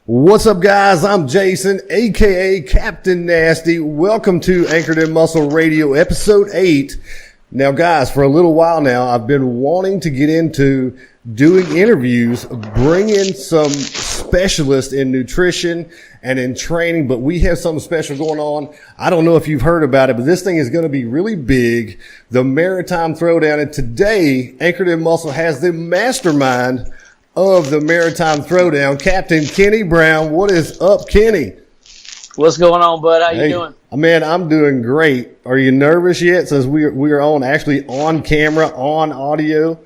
What's up, guys? I'm Jason, aka Captain Nasty. Welcome to Anchored in Muscle Radio, episode 8. Now, guys, for a little while now, I've been wanting to get into doing interviews, bring in some specialists in nutrition and in training, but we have something special going on. I don't know if you've heard about it, but this thing is going to be really big. The Maritime Throwdown. And today, Anchored in Muscle has the mastermind of the Maritime Throwdown, Captain Kenny Brown. What is up, Kenny? What's going on, bud? How you doing? Man, I'm doing great. Are you nervous yet since we are on camera, on audio?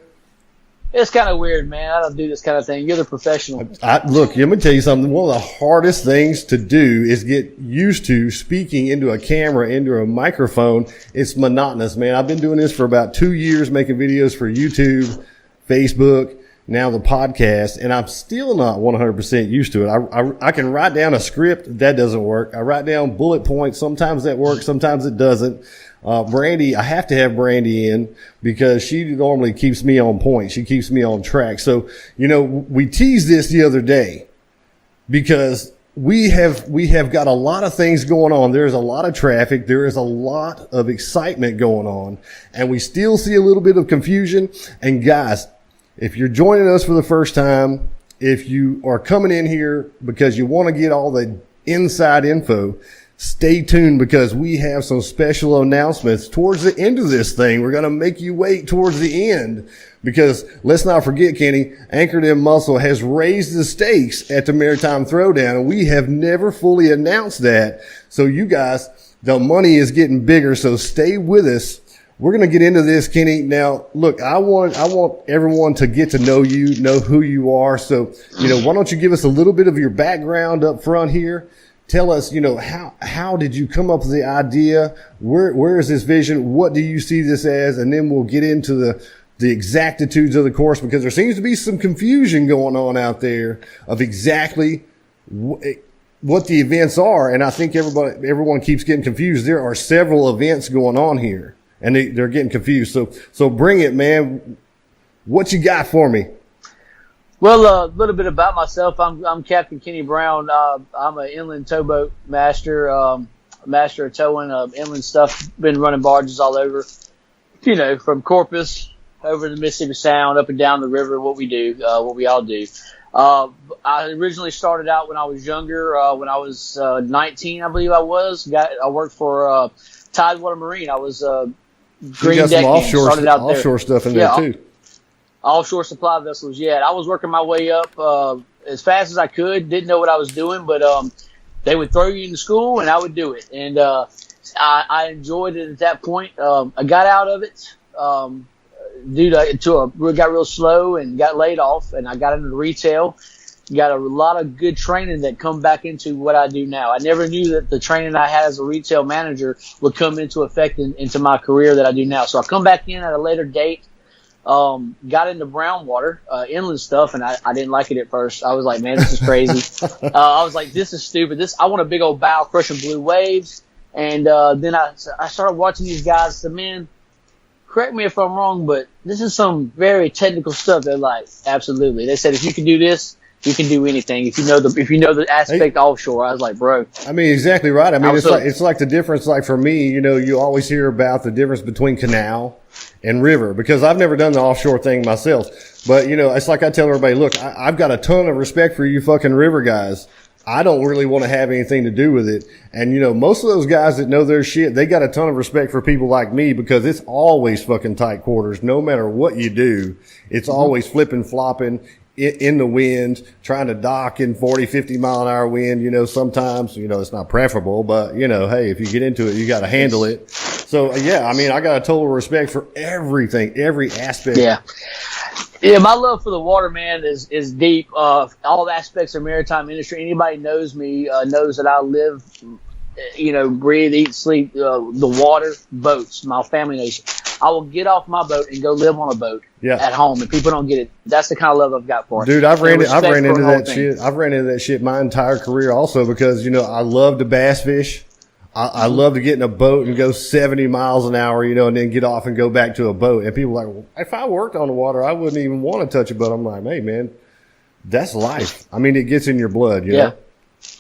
It's kind of weird, man. I don't do this kind of thing. You're the professional. Look, let me tell you something. One of the hardest things to do is get used to speaking into a camera, into a microphone. It's monotonous, man. I've been doing this for about 2 years, making videos for YouTube, Facebook, now the podcast, and I'm still not 100% used to it. I can write down a script. That doesn't work. I write down bullet points. Sometimes that works. Sometimes it doesn't. Brandy, I have to have Brandy in because she normally keeps me on point. She keeps me on track. So, we teased this the other day because we have got a lot of things going on. There's a lot of traffic. There is a lot of excitement going on, and we still see a little bit of confusion. And guys, if you're joining us for the first time, if you are coming in here because you want to get all the inside info, stay tuned because we have some special announcements towards the end of this thing. We're going to make you wait towards the end because let's not forget, Kenny, Anchored in Muscle has raised the stakes at the Maritime Throwdown, and we have never fully announced that. So you guys, the money is getting bigger, so stay with us. We're going to get into this, Kenny. Now, look, I want everyone to get to know you, know who you are. So, why don't you give us a little bit of your background up front here? Tell us, how did you come up with the idea? Where is this vision? What do you see this as? And then we'll get into the exactitudes of the course because there seems to be some confusion going on out there of exactly what the events are. And I think everyone keeps getting confused. There are several events going on here. And they're getting confused. So bring it, man. What you got for me? Well, a little bit about myself. I'm Captain Kenny Brown. I'm an inland towboat master, master of towing, inland stuff. Been running barges all over, from Corpus over the Mississippi Sound, up and down the river. What we all do. I originally started out when I was younger. When I was 19, I believe I was. I worked for Tidewater Marine. I was green got decking. Some offshore stuff in there too. Offshore supply vessels. Yeah, I was working my way up as fast as I could. Didn't know what I was doing, but they would throw you into school, and I would do it. And I enjoyed it at that point. I got out of it got real slow and got laid off, and I got into retail. Got a lot of good training that come back into what I do now. I never knew that the training I had as a retail manager would come into effect into my career that I do now. So I come back in at a later date, got into brown water, inland stuff, and I didn't like it at first. I was like, man, this is crazy. I was like, this is stupid. I want a big old bow crushing blue waves. And then I started watching these guys. I said, man, correct me if I'm wrong, but this is some very technical stuff. They're like, absolutely. They said, if you can do this, you can do anything if you know the aspect offshore. I was like, bro. I mean, exactly right. I mean, it's like the difference. Like for me, you always hear about the difference between canal and river because I've never done the offshore thing myself. But it's like I tell everybody, look, I've got a ton of respect for you fucking river guys. I don't really want to have anything to do with it. And most of those guys that know their shit, they got a ton of respect for people like me because it's always fucking tight quarters. No matter what you do, it's always flipping, flopping in the wind, trying to dock in 40, 50 mile an hour wind. Sometimes, it's not preferable, but hey, if you get into it, you got to handle it. So yeah, I mean, I got a total respect for everything, every aspect. Yeah, my love for the water, man, is deep. All aspects of maritime industry. Anybody knows me knows that I live, breathe, eat, sleep the water, boats. My family knows. I will get off my boat and go live on a boat at home, and people don't get it. That's the kind of love I've got for it. Dude, I've ran into that shit. I've ran into that shit my entire career also because I love to bass fish. I love to get in a boat and go 70 miles an hour, and then get off and go back to a boat. And people are like, well, if I worked on the water, I wouldn't even want to touch a boat. I'm like, hey, man, That's life. I mean, it gets in your blood, you know?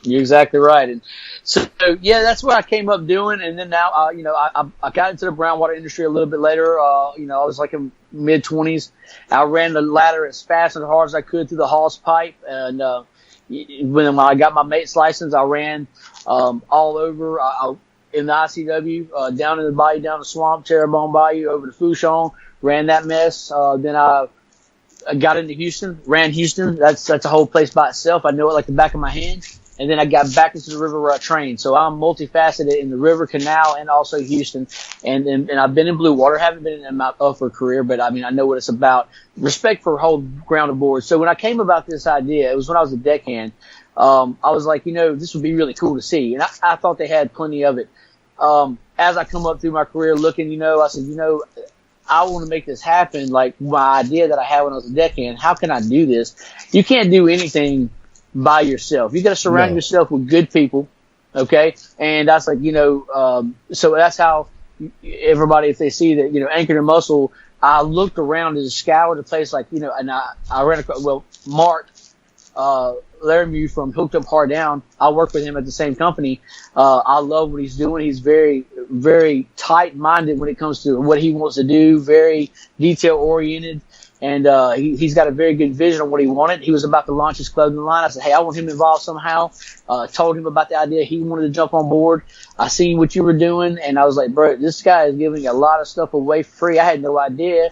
You're exactly right. And so, yeah, that's what I came up doing. And then now, I got into the brown water industry a little bit later. I was like in mid-20s. I ran the ladder as fast and hard as I could through the hawse pipe. And when I got my mate's license, I ran all over in the ICW, down in the bayou, down the swamp, Terrebonne Bayou, over to Fouchon, ran that mess. Then I got into Houston, ran Houston. That's a whole place by itself. I know it like the back of my hand. And then I got back into the river where I trained. So I'm multifaceted in the river, canal, and also Houston. And I've been in blue water. Haven't been in my upper career, but I mean, I know what it's about. Respect for whole ground aboard. So when I came about this idea, it was when I was a deckhand. I was like, this would be really cool to see. And I thought they had plenty of it. As I come up through my career looking, I said, I want to make this happen. Like my idea that I had when I was a deckhand, how can I do this? You can't do anything by yourself. You got to surround yourself with good people. Okay. And that's like, so that's how everybody, if they see that, Anchored and Muscle, I looked around and scoured the place like, and I ran across, Mark, Laramie from Hooked Up Hard Down. I work with him at the same company. I love what he's doing. He's very, very tight-minded when it comes to what he wants to do, very detail-oriented. And he's got a very good vision on what he wanted. He was about to launch his clothing line. I said, hey, I want him involved somehow. Told him about the idea. He wanted to jump on board. I seen what you were doing, and I was like, bro, this guy is giving a lot of stuff away free. I had no idea.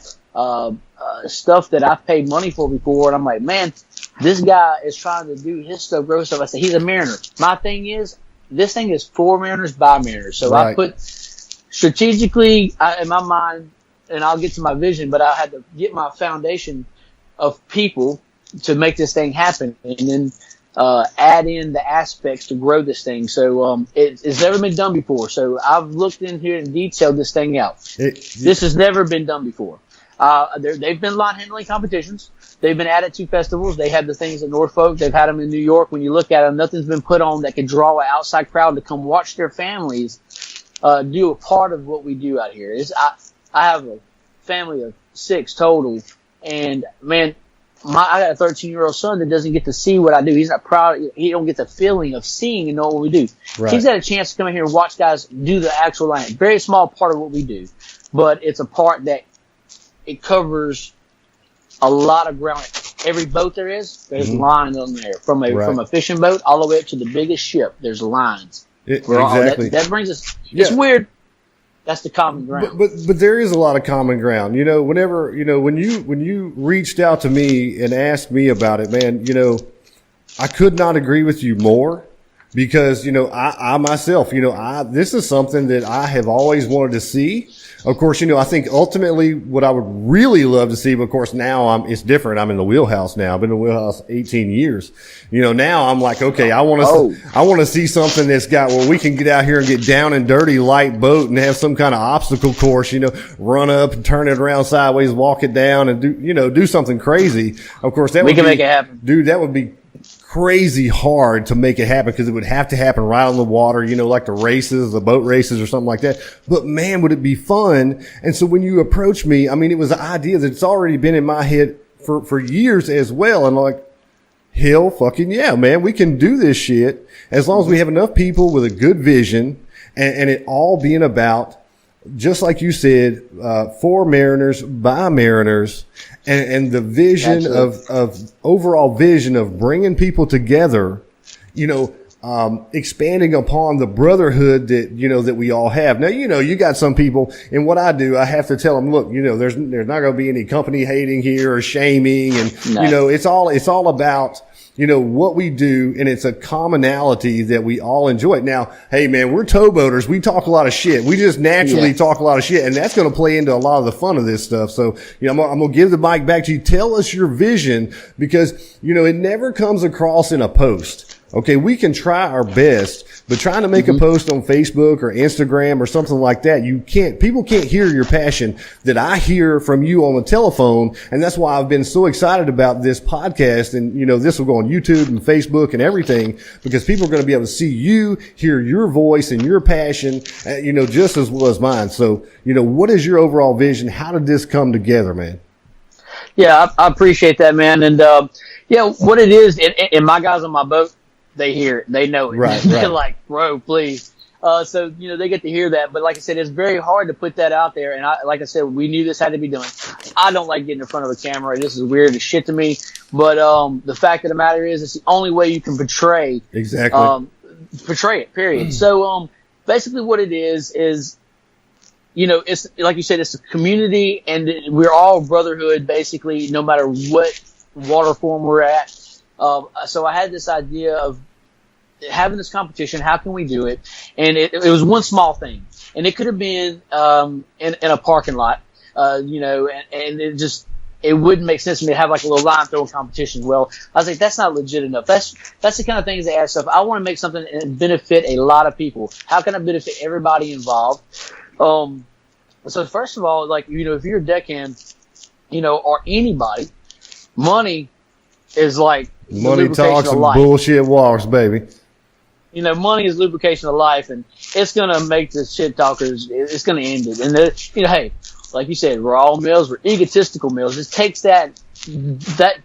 Stuff that I've paid money for before. And I'm like, man, this guy is trying to do his stuff, grow stuff. I said, he's a mariner. My thing is, this thing is for mariners, by mariners. So I put strategically in my mind, and I'll get to my vision, but I had to get my foundation of people to make this thing happen, and then add in the aspects to grow this thing. So it's never been done before. So I've looked in here and detailed this thing out. This has never been done before. They've been line handling competitions. They've been added to festivals. They have the things at Norfolk. They've had them in New York. When you look at them, nothing's been put on that could draw an outside crowd to come watch their families do a part of what we do out here. I have a family of 6 total, and man, I got a 13-year-old son that doesn't get to see what I do. He's not proud. He don't get the feeling of seeing and knowing what we do. Right. He's got a chance to come in here and watch guys do the actual line. Very small part of what we do, but it's a part that it covers a lot of ground. Every boat there is, there's lines on there. From a fishing boat all the way up to the biggest ship, there's lines. Exactly. That brings us. It's weird. That's the common ground. But there is a lot of common ground. Whenever, when you reached out to me and asked me about it, man, I could not agree with you more, because, I myself, this is something that I have always wanted to see. Of course, I think ultimately what I would really love to see, but of course now it's different. I'm in the wheelhouse now. I've been in the wheelhouse 18 years. Now I'm like, okay, I want to see something that's got, we can get out here and get down and dirty light boat and have some kind of obstacle course, run up and turn it around sideways, walk it down and do something crazy. Of course, we can make it happen. Dude, that would be crazy hard to make it happen, because it would have to happen right on the water, like the boat races or something like that. But man, would it be fun. And so when you approached me, I mean, it was an idea that's already been in my head for years as well. And like, hell fucking yeah, man, we can do this shit as long as we have enough people with a good vision, and it all being about, just like you said, for mariners, by mariners, and the vision of overall vision of bringing people together, expanding upon the brotherhood that we all have. Now, you got some people, and what I do, I have to tell them, look, there's not going to be any company hating here or shaming, and it's all about what we do, and it's a commonality that we all enjoy. Now, hey man, we're towboaters. We talk a lot of shit. We just naturally talk a lot of shit, and that's going to play into a lot of the fun of this stuff. So, I'm going to give the mic back to you. Tell us your vision, because, it never comes across in a post. Okay, we can try our best, but trying to make a post on Facebook or Instagram or something like that, people can't hear your passion that I hear from you on the telephone. And that's why I've been so excited about this podcast. And, this will go on YouTube and Facebook and everything, because people are going to be able to see you, hear your voice and your passion, just as well as mine. So, what is your overall vision? How did this come together, man? Yeah, I appreciate that, man. And, Yeah, what it is, and my guys on my boat, they hear it, they know it. Right, They're right. like, bro, please. So they get to hear that, but like I said, it's very hard to put that out there. And like I said, we knew this had to be done. I don't like getting in front of a camera. This is weird as shit to me. But the fact of the matter is, it's the only way you can portray it. Period. So basically, what it is it's like you said, it's a community, and we're all brotherhood, basically, no matter what water form we're at. So I had this idea of having this competition. How can we do it? And it was one small thing, and it could have been in a parking lot, and it wouldn't make sense to me to have like a little line throwing competition. Well, I was like, that's not legit enough. That's the kind of things that add stuff. I want to make something and benefit a lot of people. How can I benefit everybody involved? So first of all, like, if you're a deckhand, or anybody, money is like money talks and bullshit walks, baby. Money is lubrication of life, and it's gonna make the shit talkers. It's gonna end it. And hey, like you said, we're all males. We're egotistical males. It takes that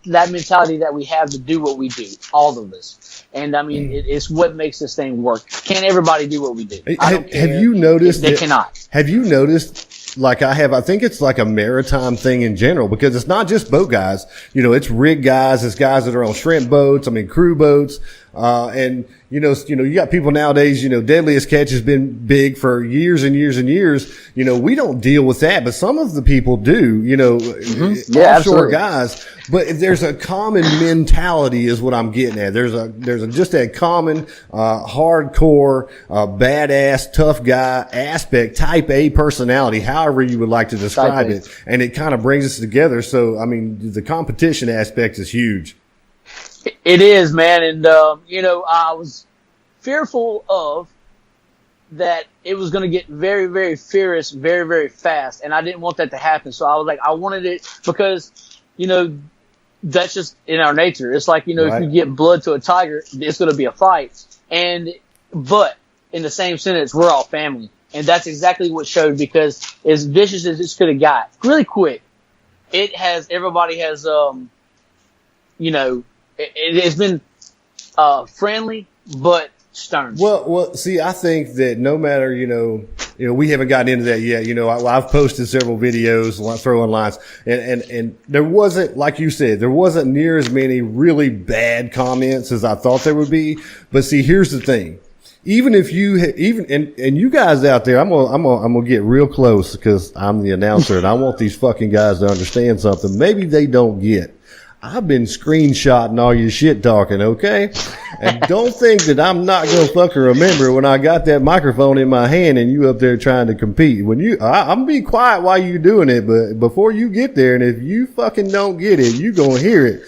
mentality that we have to do what we do, all of us. And I mean, it's what makes this thing work. Can't everybody do what we do? Have you noticed? They cannot. Have you noticed? Like I have, I think it's like a maritime thing in general, because it's not just boat guys. It's rig guys, it's guys that are on shrimp boats, crew boats. And you got people nowadays, Deadliest Catch has been big for years and years and years. We don't deal with that, but some of the people do, offshore absolutely. Guys. But there's a common mentality is what I'm getting at. There's just that common, hardcore, badass, tough guy aspect, type A personality, however you would like to describe it. And it kind of brings us together. So, the competition aspect is huge. It is, man. And, I was fearful of that it was going to get very, very furious, very, very fast. And I didn't want that to happen. So I was like, I wanted it because, that's just in our nature. It's like, right. If you get blood to a tiger, it's going to be a fight. But in the same sentence, we're all family. And that's exactly what showed, because as vicious as this could have got, really quick, everybody has, it's been friendly but stern. Well, see, I think that no matter, we haven't gotten into that yet. I've posted several videos throwing lines, and there wasn't, like you said, there wasn't near as many really bad comments as I thought there would be. But see, here's the thing. Even if you, and you guys out there, I'm gonna get real close because I'm the announcer and I want these fucking guys to understand something. Maybe they don't get. I've been screenshotting all your shit talking, okay? And don't think that I'm not gonna fucking remember when I got that microphone in my hand and you up there trying to compete. I'm gonna be quiet while you doing it, but before you get there, and if you fucking don't get it, you gonna hear it.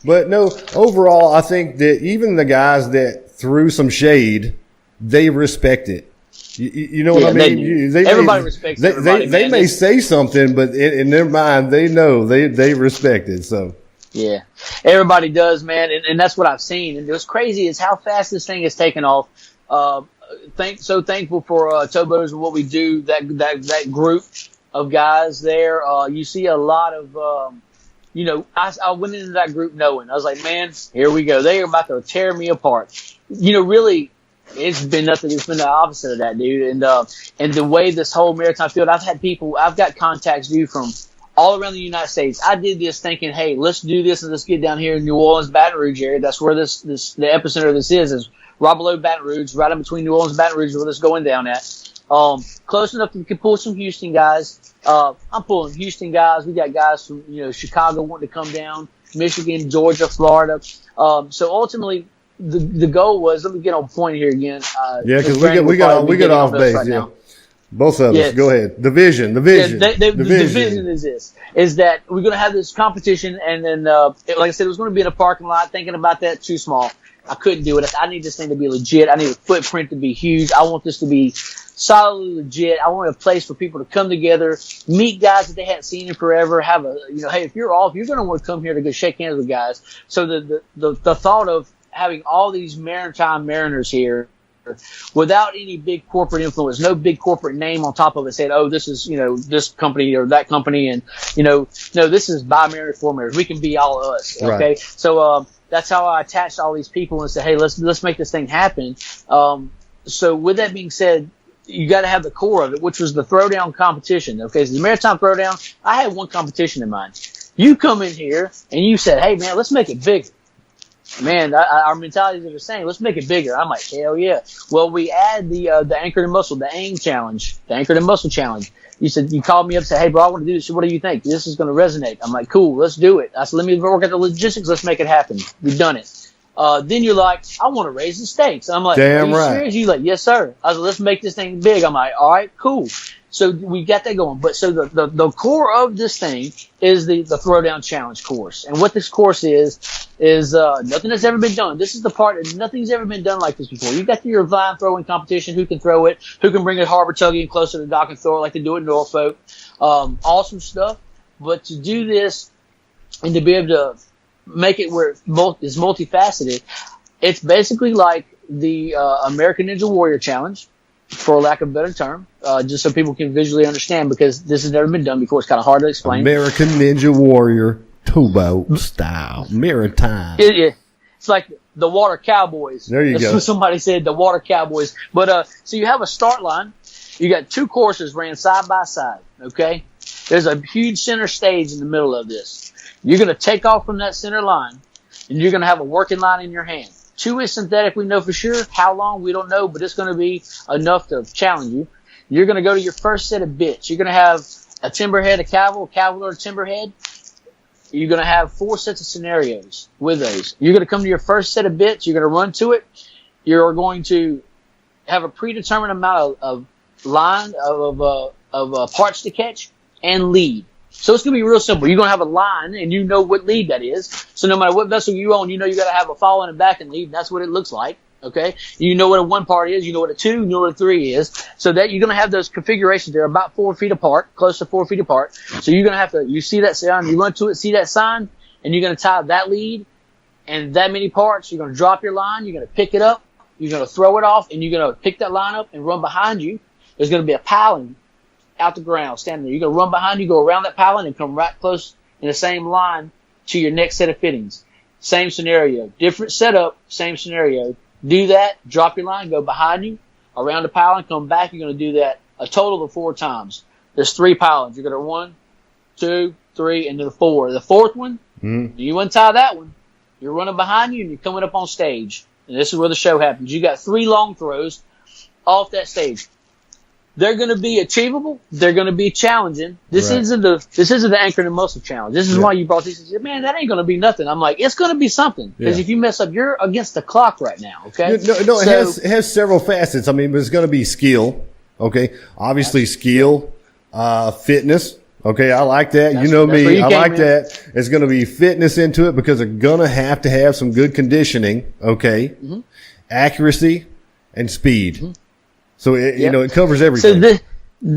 But no, overall, I think that even the guys that threw some shade, they respect it. You know what I mean? Everybody respects everybody. They may say something, but in their mind, they know they respect it. So. Yeah, everybody does, man, and that's what I've seen. And what's crazy is how fast this thing has taken off. So thankful for towboaters and what we do. That group of guys there. You see a lot of, I went into that group knowing, I was like, man, here we go. They are about to tear me apart. Really, it's been nothing. It's been the opposite of that, dude. And the way this whole maritime field, I've got contacts, dude, from all around the United States. I did this thinking, hey, let's do this and let's get down here in New Orleans, Baton Rouge area. That's where the epicenter of this is right below Baton Rouge, right in between New Orleans and Baton Rouge, where this going down at. Close enough that we can pull some Houston guys. I'm pulling Houston guys. We got guys from, Chicago wanting to come down, Michigan, Georgia, Florida. So ultimately, the goal was, let me get on point here again. Because we got off base. Right now. Both of us. Go ahead. The vision. The vision is that we're going to have this competition, and then, like I said, it was going to be in a parking lot. Thinking about that, too small. I couldn't do it. I need this thing to be legit. I need a footprint to be huge. I want this to be solidly legit. I want a place for people to come together, meet guys that they hadn't seen in forever, have a, hey, if you're going to want to come here to go shake hands with guys. So the thought of having all these maritime mariners here without any big corporate influence, no big corporate name on top of it saying, oh, this is, this company or that company. And, no, this is by married for marriage. We can be all us. Okay. Right. So, that's how I attached all these people and said, hey, let's make this thing happen. So with that being said, you got to have the core of it, which was the throwdown competition. Okay. So the Maritime Throwdown, I had one competition in mind. You come in here and you said, hey man, let's make it bigger. Man, our mentality is the same. Let's make it bigger. I'm like, hell yeah. Well, we add the anchored and muscle, the AIM challenge, the anchored and muscle challenge. You called me up and said, hey bro, I want to do this. What do you think? This is going to resonate. I'm like, cool, let's do it. I said, let me work out the logistics. Let's make it happen. We've done it. Then you're like, I want to raise the stakes. I'm like, damn are you right. serious? You're like, yes sir. I said, let's make this thing big. I'm like, all right, cool. So we got that going. But so the core of this thing is the Throwdown Challenge course. And what this course is nothing that's ever been done. This is the part that nothing's ever been done like this before. You got your line throwing competition, who can throw it, who can bring a harbor tuggy in closer to the dock and throw it like they do in Norfolk. Awesome stuff. But to do this and to be able to make it where it's multifaceted, it's basically like the American Ninja Warrior Challenge, for lack of a better term, just so people can visually understand, because this has never been done before. It's kind of hard to explain. American Ninja Warrior towboat style, maritime. It's like the water cowboys. There you That's go. what somebody said, the water cowboys. But so you have a start line. You got two courses ran side by side. Okay, there's a huge center stage in the middle of this. You're going to take off from that center line, and you're going to have a working line in your hand. 2 is synthetic, we know for sure. How long, we don't know, but it's going to be enough to challenge you. You're going to go to your first set of bits. You're going to have a timber head, a cavil or a timber head. You're going to have 4 sets of scenarios with those. You're going to come to your first set of bits. You're going to run to it. You're going to have a predetermined amount of line, of parts to catch and lead. So it's going to be real simple. You're going to have a line, and you know what lead that is. So no matter what vessel you own, you know you got to have a fall and a back and lead. That's what it looks like. Okay. You know what a 1 part is. You know what a 2. You know what a 3 is. So that you're going to have those configurations. They're about 4 feet apart, close to 4 feet apart. So you're going to have to, you see that sign, you run to it, see that sign, and you're going to tie that lead and that many parts. You're going to drop your line. You're going to pick it up. You're going to throw it off, and you're going to pick that line up and run behind you. There's going to be a piling out the ground, standing there. You're going to run behind you, go around that piling, and come right close in the same line to your next set of fittings. Same scenario. Different setup, same scenario. Do that, drop your line, go behind you, around the piling, come back. You're going to do that a total of 4 times. There's 3 pilings. You're going to 1, 2, 3, and then 4. The 4th one, you untie that one. You're running behind you, and you're coming up on stage. And this is where the show happens. You got 3 long throws off that stage. They're going to be achievable. They're going to be challenging. This isn't the anchored and muscle challenge. This is why you brought this. You said, man, that ain't going to be nothing. I'm like, it's going to be something, because if you mess up, you're against the clock right now. Okay. No, it has several facets. I mean, there's going to be skill. Okay. Obviously skill, fitness. Okay. I like that. You know me. I like that. There's going to be fitness into it, because they're going to have some good conditioning. Okay. Mm-hmm. Accuracy and speed. Mm-hmm. So it covers everything.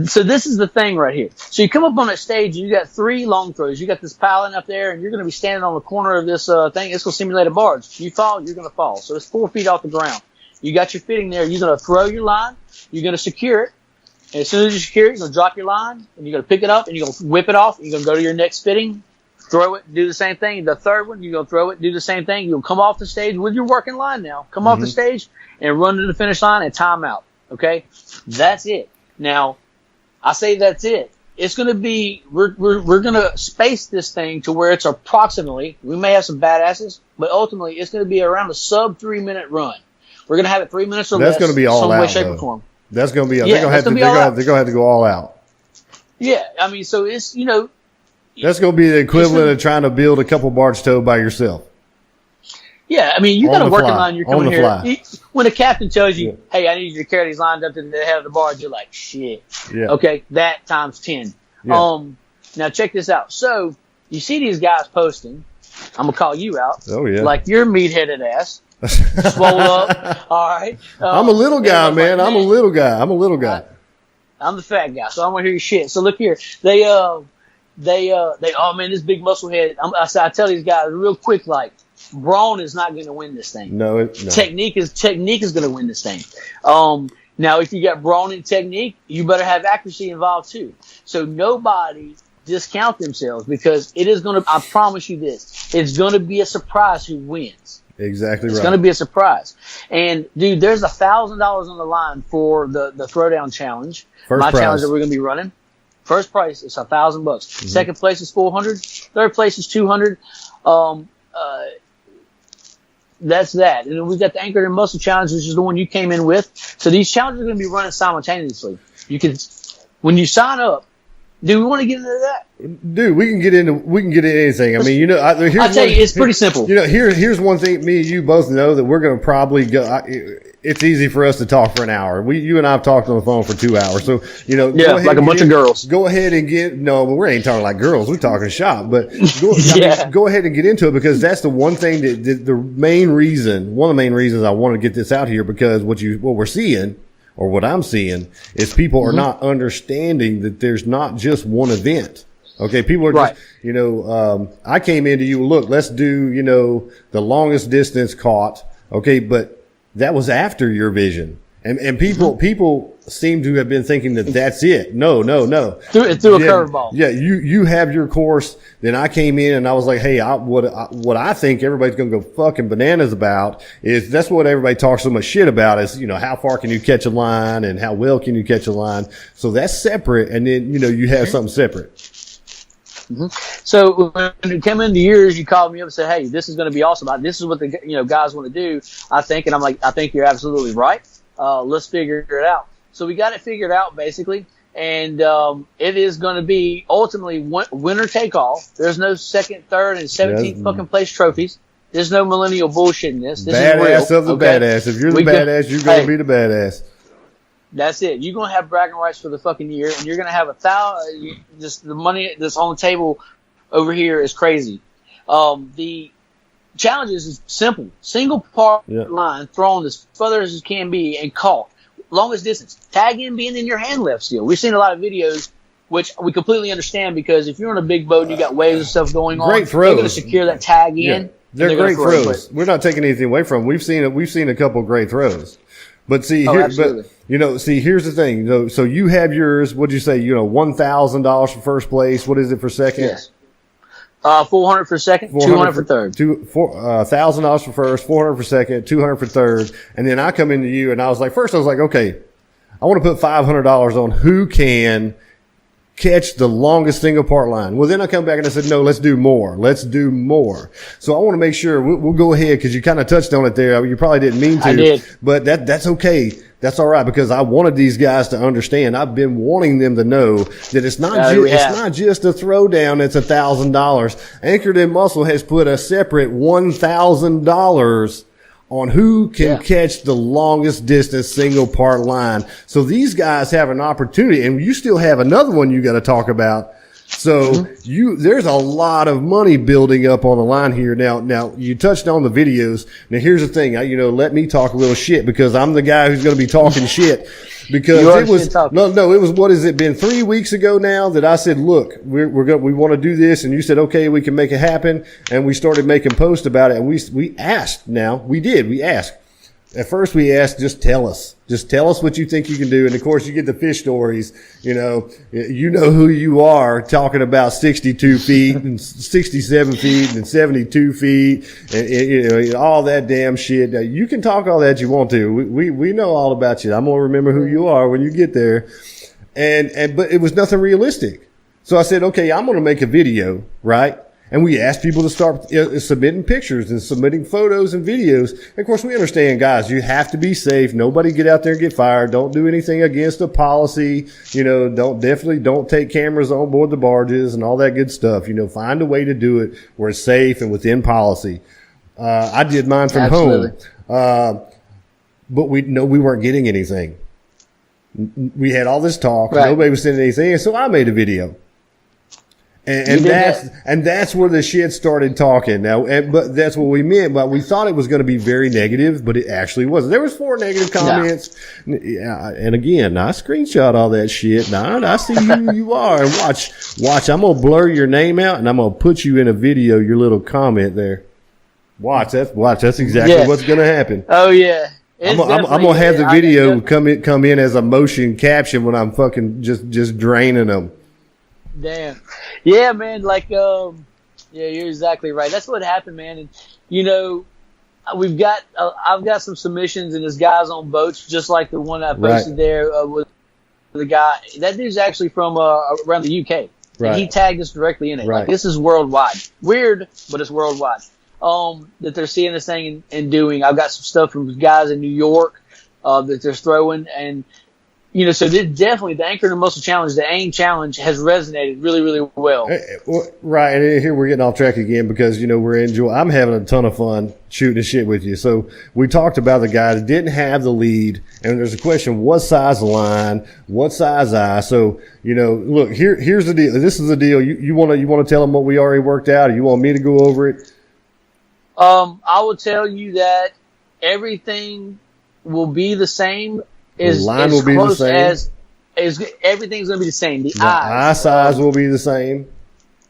So this is the thing right here. So you come up on that stage, and you got 3 long throws. You got this piling up there, and you're going to be standing on the corner of this thing. It's going to simulate a barge. You fall, you're going to fall. So it's 4 feet off the ground. You got your fitting there. You're going to throw your line. You're going to secure it. And as soon as you secure it, you're going to drop your line, and you're going to pick it up, and you're going to whip it off. You're going to go to your next fitting, throw it, do the same thing. The 3rd one, you're going to throw it, do the same thing. You'll come off the stage with your working line now. Come off the stage and run to the finish line and time out. Okay, that's it. Now, I say that's it. It's going to be, we're going to space this thing to where it's approximately, we may have some badasses, but ultimately it's going to be around a sub 3 minute run. We're going to have it 3 minutes or less. That's going to be all some out. Way, shape, or form. That's going to be, they're going to have to go all out. Yeah, I mean, so it's, that's going to be the equivalent of trying to build a couple barge tow by yourself. Yeah, I mean, you got a working line. You're coming here. When the captain tells you, "Hey, I need you to carry these lines up to the head of the barge," you're like, "Shit." Yeah. Okay, that times 10. Yeah. Now check this out. So you see these guys posting. I'm gonna call you out. Oh yeah. Like your meat-headed ass, swole up. All right. I'm a little guy, man. I'm a little guy. I'm the fat guy, so I want to hear your shit. So look here. They oh man, this big muscle head. I tell these guys real quick, like, brawn is not going to win this thing. No. Technique is going to win this thing. Now, if you got brawn and technique, you better have accuracy involved too. So nobody discount themselves, because it is going to, I promise you this, it's going to be a surprise who wins. Exactly right. It's going to be a surprise. And dude, there's $1,000 on the line for the throwdown challenge. First prize. Challenge that we're going to be running. First prize is $1,000. Mm-hmm. Second place is $400. Third place is $200. That's that. And then we've got the Anchored and Muscle Challenge, which is the one you came in with. So these challenges are going to be running simultaneously. You can, when you sign up, do we want to get into that? Dude, we can get into anything. I mean, I'll tell you, it's pretty simple. Here's one thing. Me and you both know that we're going to probably go. It's easy for us to talk for an hour. You and I have talked on the phone for 2 hours. So, yeah, like a bunch of girls. Go ahead and but we ain't talking like girls. We're talking shop. But go ahead and get into it, because that's the one thing one of the main reasons I want to get this out here, because what we're seeing, or what I'm seeing, is people are not understanding that there's not just one event. Okay, people are just, I came into you, look, let's do, the longest distance caught. Okay, but that was after your vision. And people seem to have been thinking that that's it. No. Threw a curveball. Yeah, you have your course. Then I came in and I was like, hey, what I think everybody's going to go fucking bananas about is, that's what everybody talks so much shit about, is, how far can you catch a line and how well can you catch a line. So that's separate. And then, you have something separate. Mm-hmm. So when it came into yours, you called me up and said, hey, this is going to be awesome. This is what the guys want to do, I think. And I'm like, I think you're absolutely right. Let's figure it out. So we got it figured out, basically. And it is going to be ultimately winner take all. There's no second, third, and 17th fucking place trophies. There's no millennial bullshit in this. This badass is real. Of the badass. If you're the badass, you're going to be the badass. That's it. You're going to have bragging rights for the fucking year, and you're going to have just the money that's on the table over here is crazy. The challenges is simple. Single part line thrown as further as it can be and caught. Longest distance. Tag in being in your hand left still. We've seen a lot of videos, which we completely understand, because if you're on a big boat and you got waves and stuff going on, throws. They're going to secure that tag in. Yeah. They're great throws. We're not taking anything away from them. We've seen a couple of great throws. But see, here's the thing. So you have yours. What'd you say? $1,000 for first place. What is it for second? Yes. $400 for second, $200 for third. $1,000 for first, $400 for second, $200 for third. And then I come into you and I was like, okay, I want to put $500 on who can catch the longest single part line. Well, then I come back and I said, no, let's do more. So I want to make sure we'll go ahead, because you kind of touched on it there. You probably didn't mean to. I did. But that's okay. That's all right, because I wanted these guys to understand. I've been wanting them to know that it's not just a throwdown. It's $1,000. Anchored and Muscle has put a separate $1,000 on who can catch the longest distance single part line. So these guys have an opportunity, and you still have another one you got to talk about. So there's a lot of money building up on the line here. Now you touched on the videos. Now here's the thing, let me talk a little shit, because I'm the guy who's going to be talking shit. Because it was, what has it been, 3 weeks ago now that I said, look, we want to do this. And you said, okay, we can make it happen. And we started making posts about it. And we asked we asked. At first we asked, just tell us what you think you can do. And of course you get the fish stories, you know who you are, talking about 62 feet and 67 feet and 72 feet and all that damn shit. Now, you can talk all that you want to. We know all about you. I'm going to remember who you are when you get there. But it was nothing realistic. So I said, okay, I'm going to make a video, right? And we asked people to start submitting pictures and submitting photos and videos. And of course, we understand, guys, you have to be safe. Nobody get out there and get fired. Don't do anything against the policy. Don't take cameras on board the barges and all that good stuff. Find a way to do it where it's safe and within policy. I did mine from home. But we weren't getting anything. We had all this talk. Right. Nobody was sending anything. And so I made a video. And that's where the shit started talking now. But that's what we meant. But we thought it was going to be very negative, but it actually wasn't. There was 4 negative comments. Yeah. And again, I screenshot all that shit. Now I see who you are. And watch. I'm going to blur your name out and I'm going to put you in a video, your little comment there. Watch. That's exactly what's going to happen. Oh yeah. I'm gonna have the video come in as a motion caption when I'm fucking just draining them. Damn. Yeah, man. Like, yeah, you're exactly right. That's what happened, man. And you know, I've got some submissions, and there's guys on boats just like the one I posted there with the guy. That dude's actually from around the UK. Right. And he tagged us directly in it. Right. Like, this is worldwide. Weird, but it's worldwide. That they're seeing this thing and doing. I've got some stuff from guys in New York that they're throwing, and you know, so definitely the anchor and muscle challenge, the AIM challenge, has resonated really, really well. Right, and here we're getting off track again because, you know, I'm having a ton of fun shooting the shit with you. So we talked about the guy that didn't have the lead, and there's a question: what size line, what size eye? So, you know, look, here's the deal. This is the deal. You want to tell them what we already worked out, or you want me to go over it? I will tell you that everything will be the same. The line will be the same. As everything's going to be the same. The eye size will be the same.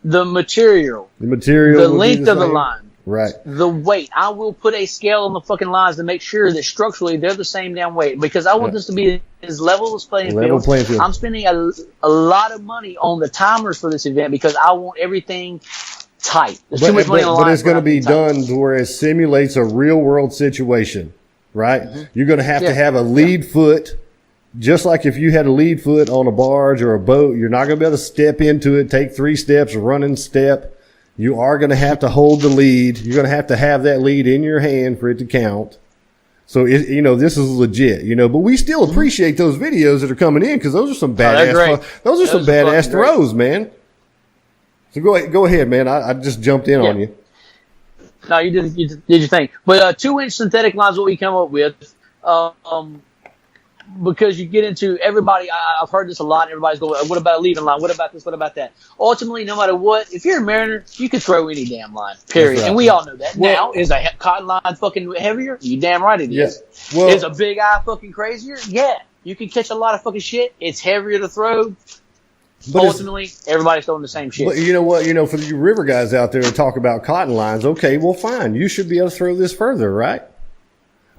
The material. The length of the line. Right. The weight. I will put a scale on the fucking lines to make sure that structurally they're the same damn weight, because I want this to be as level as playing field. I'm spending a lot of money on the timers for this event because I want everything tight. There's too much money on the line. But it's going to be done to where it simulates a real world situation. Right? Mm-hmm. You're going to have a lead foot, just like if you had a lead foot on a barge or a boat. You're not going to be able to step into it, take 3 steps, running step. You are going to have to hold the lead. You're going to have that lead in your hand for it to count. So, you know, this is legit, you know, but we still appreciate those videos that are coming in, because those are some badass throws, man. So go ahead, man. I just jumped in on you. No, you did your thing. But 2-inch synthetic line is what we come up with. Because you get into everybody, I've heard this a lot, and everybody's going, what about a leading line? What about this? What about that? Ultimately, no matter what, if you're a mariner, you can throw any damn line, period. Right. And we all know that. Now, is a cotton line fucking heavier? You damn right it is. Well, is a big eye fucking crazier? Yeah. You can catch a lot of fucking shit. It's heavier to throw. But ultimately, everybody's throwing the same shit. But you know what? You know, for you river guys out there to talk about cotton lines, okay, well, fine. You should be able to throw this further, right?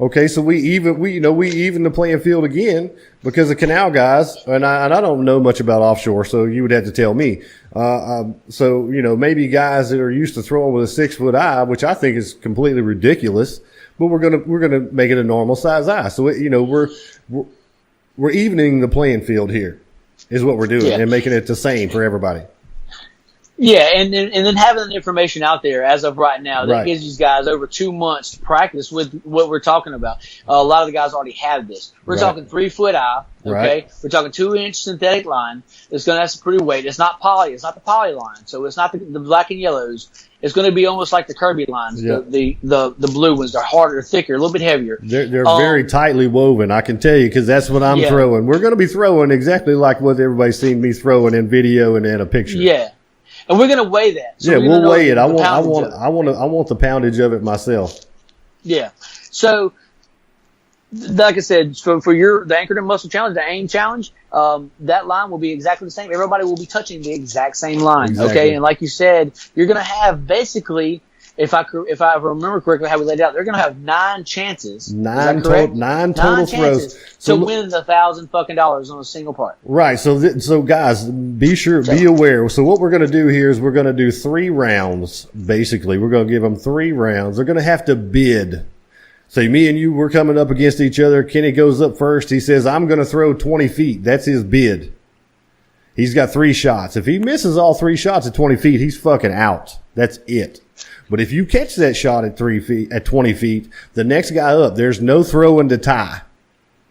Okay, so we even the playing field again, because the canal guys, and I don't know much about offshore, so you would have to tell me. So, you know, maybe guys that are used to throwing with a 6-foot eye, which I think is completely ridiculous, but we're gonna make it a normal size eye. So, you know, we're evening the playing field here. Is what we're doing, and making it the same for everybody. Yeah, and then having the information out there as of right now that gives these guys over 2 months to practice with what we're talking about. A lot of the guys already have this. We're talking 3-foot eye. Okay, we're talking 2-inch synthetic line. It's going to have some pretty weight. It's not poly. It's not the poly line. So it's not the black and yellows. It's going to be almost like the Kirby lines. The blue ones. They're harder, thicker, a little bit heavier. They're very tightly woven. I can tell you, because that's what I'm throwing. We're going to be throwing exactly like what everybody's seen me throwing in video and in a picture. Yeah, and we're going to weigh that. So we'll weigh it. I want the poundage of it myself. Yeah. So, like I said, for the anchored and muscle challenge, the AIM challenge, that line will be exactly the same. Everybody will be touching the exact same line. Exactly. Okay, and like you said, you're going to have basically, if I remember correctly how we laid it out, they're going to have 9 chances. 9 total throws to win $1,000 fucking dollars on a single part. Right. So guys, be aware. So what we're going to do here is we're going to do 3 rounds. Basically, we're going to give them 3 rounds. They're going to have to bid. So me and you, we're coming up against each other. Kenny goes up first. He says, I'm going to throw 20 feet. That's his bid. He's got 3 shots. If he misses all 3 shots at 20 feet, he's fucking out. That's it. But if you catch that shot at 20 feet, the next guy up, there's no throwing to tie.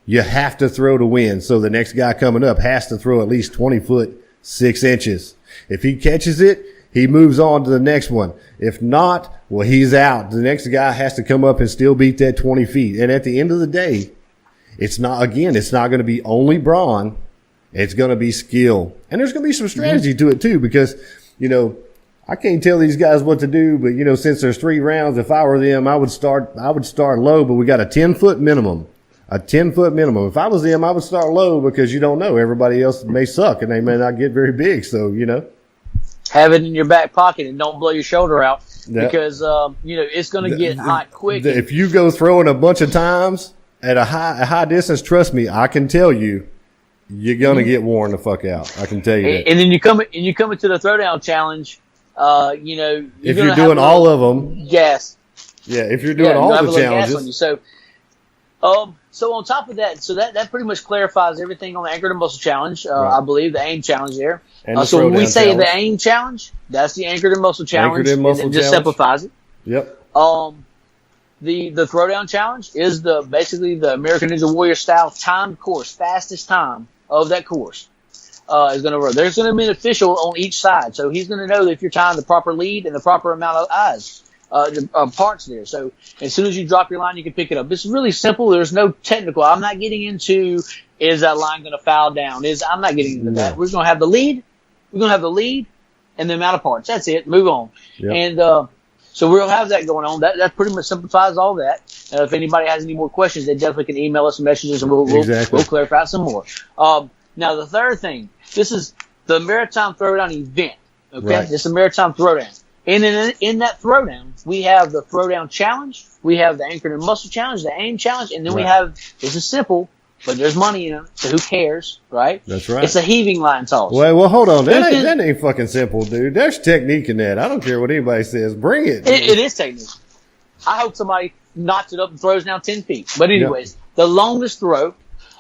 You have to throw to win. So the next guy coming up has to throw at least 20 foot, 6 inches. If he catches it, he moves on to the next one. If not, well, he's out. The next guy has to come up and still beat that 20 feet. And at the end of the day, it's not going to be only brawn. It's going to be skill. And there's going to be some strategy to it too, because, you know, I can't tell these guys what to do, but, you know, since there's 3 rounds, if I were them, I would start low, but we got a 10-foot minimum. A 10-foot minimum. If I was them, I would start low, because you don't know. Everybody else may suck and they may not get very big. So, you know. have it in your back pocket and don't blow your shoulder out because it's going to get hot quick. If you go throwing a bunch of times at a high distance, trust me, I can tell you, you're gonna get worn the fuck out. I can tell you that. And then you come into the throwdown challenge. If you're doing all of them, gas. Yeah, if you're doing all the challenges. So on top of that, so that pretty much clarifies everything on the Anchored and Muscle Challenge. Right. I believe the AIM challenge there. And So when we say challenge. the AIM challenge, that's the Anchored and Muscle challenge. Anchored and Muscle it just challenge. simplifies it. Yep. The Throwdown challenge is basically the American Ninja Warrior style timed course, fastest time of that course. Is going to run. There's going to be an official on each side, so he's going to know if you're tying the proper lead and the proper amount of eyes, parts there. So as soon as you drop your line, you can pick it up. This is really simple. There's no technical. I'm not getting into is that line going to foul down. I'm not getting into that. We're going to have the lead. We're going to have the lead and the amount of parts. That's it. Move on. Yep. And so we'll have that going on. That pretty much simplifies all that. If anybody has any more questions, they definitely can email us messages and we'll clarify some more. Now the third thing, this is the Maritime Throwdown event. Okay, Right. This is a Maritime Throwdown. And in that Throwdown, we have the Throwdown Challenge, we have the Anchored and Muscle Challenge, the AIM Challenge, and then we have, this is simple, but there's money in it, so who cares, right? That's right. It's a heaving line toss. Well, hold on. That ain't fucking simple, dude. There's technique in that. I don't care what anybody says. Bring it. It is technique. I hope somebody knocks it up and throws down 10 feet. But anyways, the longest throw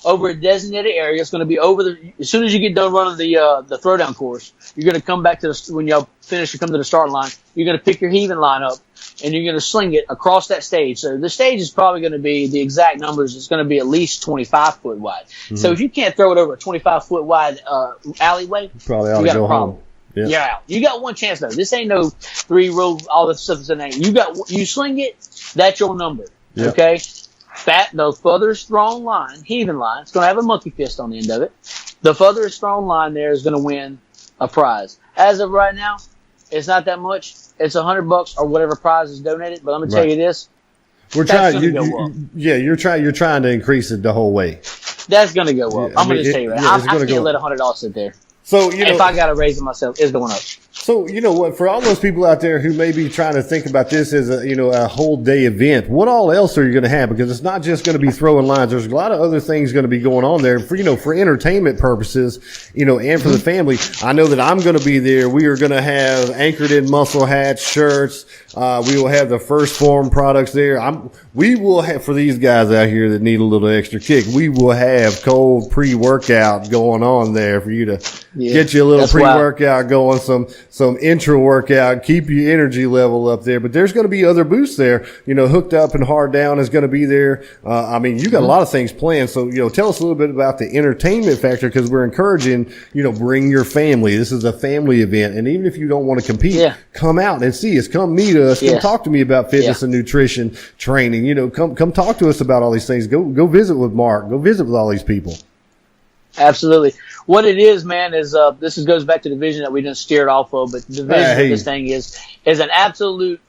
over a designated area is going to be as soon as you get done running the throwdown course, you're going to come back to when y'all finish, you come to the start line, you're going to pick your heaving line up and you're going to sling it across that stage. So the stage is probably going to be the exact numbers. It's going to be at least 25 foot wide. Mm-hmm. So if you can't throw it over a 25 foot wide, alleyway, probably ought you to got go a problem. home. Yep. You're out. You got one chance though. This ain't no 3 rules, all this stuff is in there. You sling it, that's your number. Yep. Okay? The furthest thrown line, heaving line, it's going to have a monkey fist on the end of it. The furthest thrown line there is going to win a prize. As of right now, it's not that much. It's $100 or whatever prize is donated. But I'm going to tell you this: you're trying to increase it the whole way. That's going to go up. I'm going to tell you right. I can't let $100 sit there. So if I got to raise it myself, it's going up. So, you know what, for all those people out there who may be trying to think about this as a whole day event, what all else are you going to have? Because it's not just going to be throwing lines. There's a lot of other things going to be going on there for entertainment purposes, and for the family. I know that I'm going to be there. We are going to have Anchored in Muscle hats, shirts. We will have the First Form products there. We will have, for these guys out here that need a little extra kick, we will have cold pre-workout going on there for you to get you a little pre-workout going, some intra workout, keep your energy level up there. But there's going to be other booths there, Hooked Up and Hard Down is going to be there. You got a lot of things planned. So, tell us a little bit about the entertainment factor, because we're encouraging, bring your family. This is a family event. And even if you don't want to compete, come out and see us, come meet us, come talk to me about fitness and nutrition training, come talk to us about all these things. Go visit with Mark, go visit with all these people. Absolutely. What it is, man, is goes back to the vision that we didn't steer it off of, but the vision of this thing is an absolute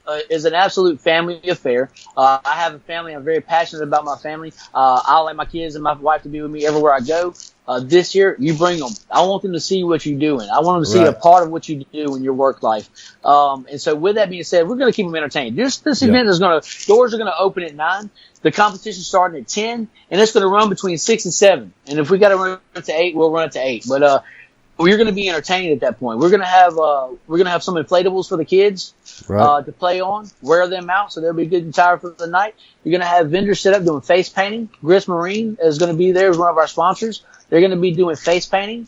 family affair. I have a family. I'm very passionate about my family. I like my kids and my wife to be with me everywhere I go. This year, you bring them. I want them to see what you're doing. I want them to see a part of what you do in your work life. And so with that being said, we're going to keep them entertained. This event doors are going to open at 9. The competition starting at 10, and it's going to run between 6 and 7. And if we got to run it to 8, we'll run it to 8. But we're going to be entertained at that point. We're going to have some inflatables for the kids to play on, wear them out, so they'll be good and tired for the night. You're going to have vendors set up doing face painting. Gris Marine is going to be there as one of our sponsors. They're going to be doing face painting.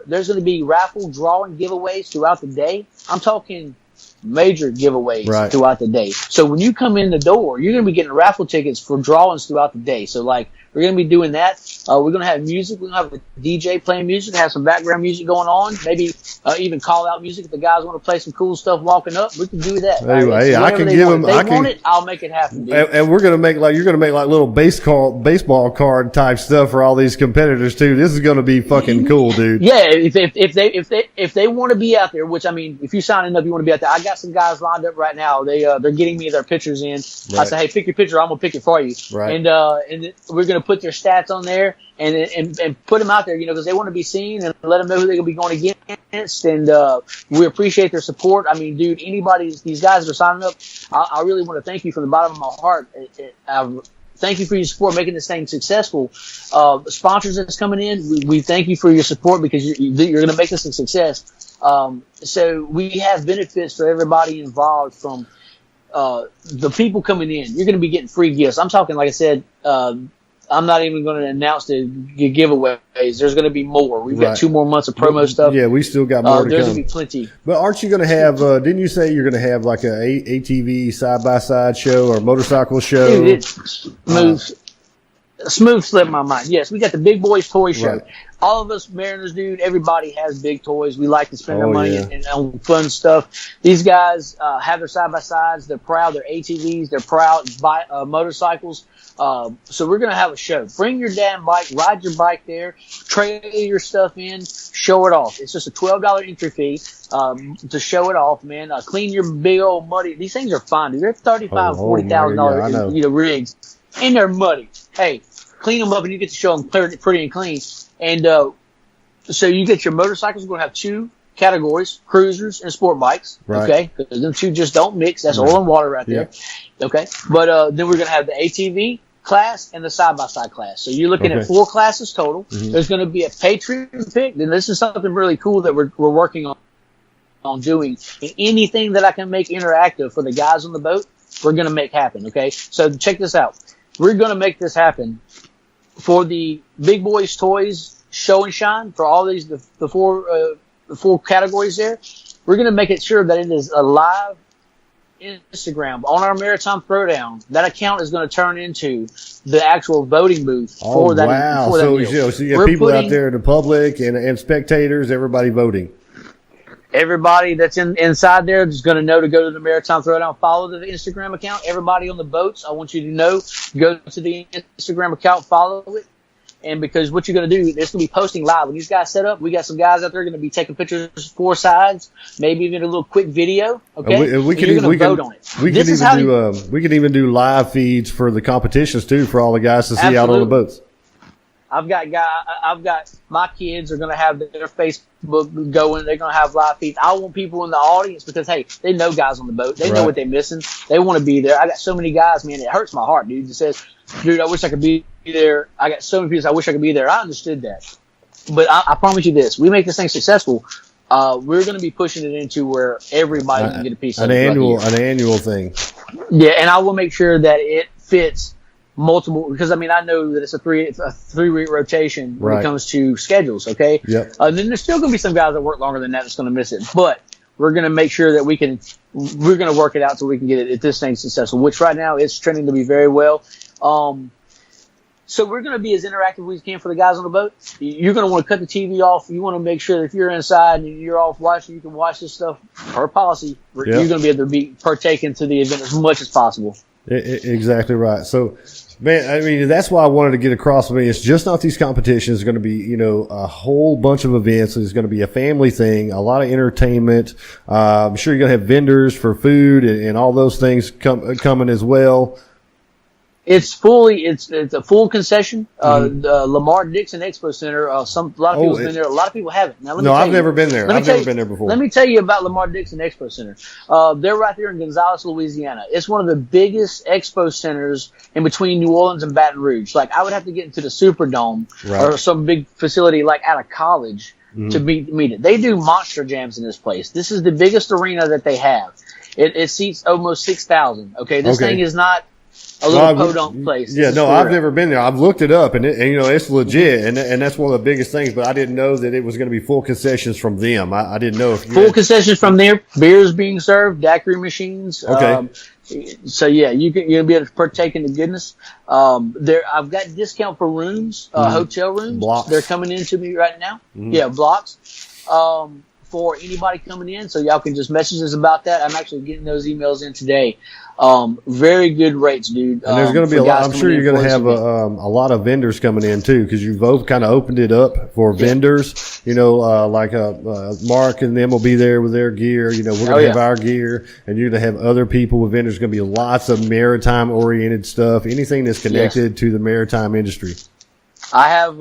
There's going to be raffle drawing giveaways throughout the day. I'm talking major giveaways throughout the day. So when you come in the door, you're going to be getting raffle tickets for drawings throughout the day. So we're going to be doing that. We're going to have music. We're going to have a DJ playing music, have some background music going on, maybe even call out music if the guys want to play some cool stuff walking up. We can do that. Anyway, I can give them. If they want it, I'll make it happen. Dude. And we're going to make you're going to make little baseball card type stuff for all these competitors too. This is going to be fucking cool, dude. Yeah, if they want to be out there, which if you signing up, you want to be out there. I got got some guys lined up right now. They're getting me their pictures in. Right. I said, hey, pick your picture. I'm gonna pick it for you. Right. And we're gonna put their stats on there and put them out there, you know, because they want to be seen and let them know who they're gonna be going against. And we appreciate their support. I mean, dude, these guys that are signing up, I really want to thank you from the bottom of my heart. Thank you for your support, making this thing successful. Sponsors that's coming in, we thank you for your support because you're going to make this a success. So we have benefits for everybody involved from the people coming in. You're going to be getting free gifts. I'm talking, like I said, I'm not even going to announce the giveaways. There's going to be more. We've got 2 more months of promo stuff. Yeah, we still got more to come. There's going to be plenty. But aren't you going to have, didn't you say you're going to have like a ATV side-by-side show or motorcycle show? Dude, it's smooth slipped my mind. Yes, we got the Big Boys Toy Show. Right. All of us Mariners, dude, everybody has big toys. We like to spend our money on fun stuff. These guys have their side-by-sides. They're proud. They're ATVs. They're proud motorcycles. So we're going to have a show. Bring your damn bike. Ride your bike there. Trade your stuff in. Show it off. It's just a $12 entry fee to show it off, man. Clean your big old muddy. These things are fun, dude. They're $35,000, $40,000 rigs. And they're muddy. Hey, clean them up and you get to show them pretty and clean. And so you get your motorcycles. We're going to have 2 categories, cruisers and sport bikes. Right. Okay, because them 2 just don't mix. That's oil and water right there. Okay, but then we're going to have the ATV class and the side-by-side class. So you're looking at 4 classes total. Mm-hmm. There's going to be a Patreon pick. Then this is something really cool that we're working on doing. And anything that I can make interactive for the guys on the boat, we're going to make happen. Okay, so check this out. We're going to make this happen for the Big Boys Toys Show and Shine for all these the 4 categories there. We're going to make it sure that it is a live Instagram on our Maritime Throwdown. That account is going to turn into the actual voting booth for that. Wow! For that so you have people out there, the public and spectators, everybody voting. Everybody that's inside there is going to know to go to the Maritime Throwdown, follow the Instagram account. Everybody on the boats, I want you to know, go to the Instagram account, follow it. And because what you're going to do, it's going to be posting live. When these guys set up, we got some guys out there going to be taking pictures 4 sides, maybe even a little quick video. Okay, we can vote on it. We can even do live feeds for the competitions too, for all the guys to see out on the boats. I've got my kids are going to have their Facebook going. They're going to have live feeds. I want people in the audience because, hey, they know guys on the boat. They know what they're missing. They want to be there. I got so many guys, man. It hurts my heart, dude. It says, dude, I wish I could be there. I got so many people. I wish I could be there. I understood that. But I promise you this. We make this thing successful. We're going to be pushing it into where everybody can get a piece of it. An annual thing. Yeah, and I will make sure that it fits multiple, because I mean I know that it's a 3-week rotation when it comes to schedules. Okay. Yep. Then there's still going to be some guys that work longer than that's going to miss it, but we're going to make sure that we're going to work it out so we can get it this thing successful. Which right now it's trending to be very well. So we're going to be as interactive as we can for the guys on the boat. You're going to want to cut the TV off. You want to make sure that if you're inside and you're off watching, you can watch this stuff per policy. You're going to be able to be partaking to the event as much as possible. Exactly right. So, man, I mean, that's why I wanted to get across. I mean, it's just not these competitions. It's going to be, a whole bunch of events. It's going to be a family thing, a lot of entertainment. I'm sure you're going to have vendors for food and all those things coming as well. It's a full concession. The Lamar Dixon Expo Center. A lot of people's been there. A lot of people haven't. Now, I've never been there. I've never been there before. Let me tell you about Lamar Dixon Expo Center. They're right there in Gonzales, Louisiana. It's one of the biggest expo centers in between New Orleans and Baton Rouge. Like I would have to get into the Superdome or some big facility like out of college to meet it. They do monster jams in this place. This is the biggest arena that they have. It seats almost 6,000. Okay, this thing is not a little podunk place. Yeah, no, I've never been there. I've looked it up, and it's legit, and that's one of the biggest things. But I didn't know that it was going to be full concessions from them. I didn't know if full concessions from there. Beers being served, daiquiri machines. Okay. So yeah, you'll be able to partake in the goodness. I've got discount for rooms, hotel rooms. Blocks. They're coming into me right now. Yeah, blocks. for anybody coming in, so y'all can just message us about that. I'm actually getting those emails in today. Very good rates, dude. And there's going to be a lot. I'm sure you're going to have a lot of vendors coming in too, because you both kind of opened it up for vendors. You know, like Mark and them will be there with their gear. You know, we're going to have our gear, and you're going to have other people with vendors. There's going to be lots of maritime oriented stuff. Anything that's connected to the maritime industry. I have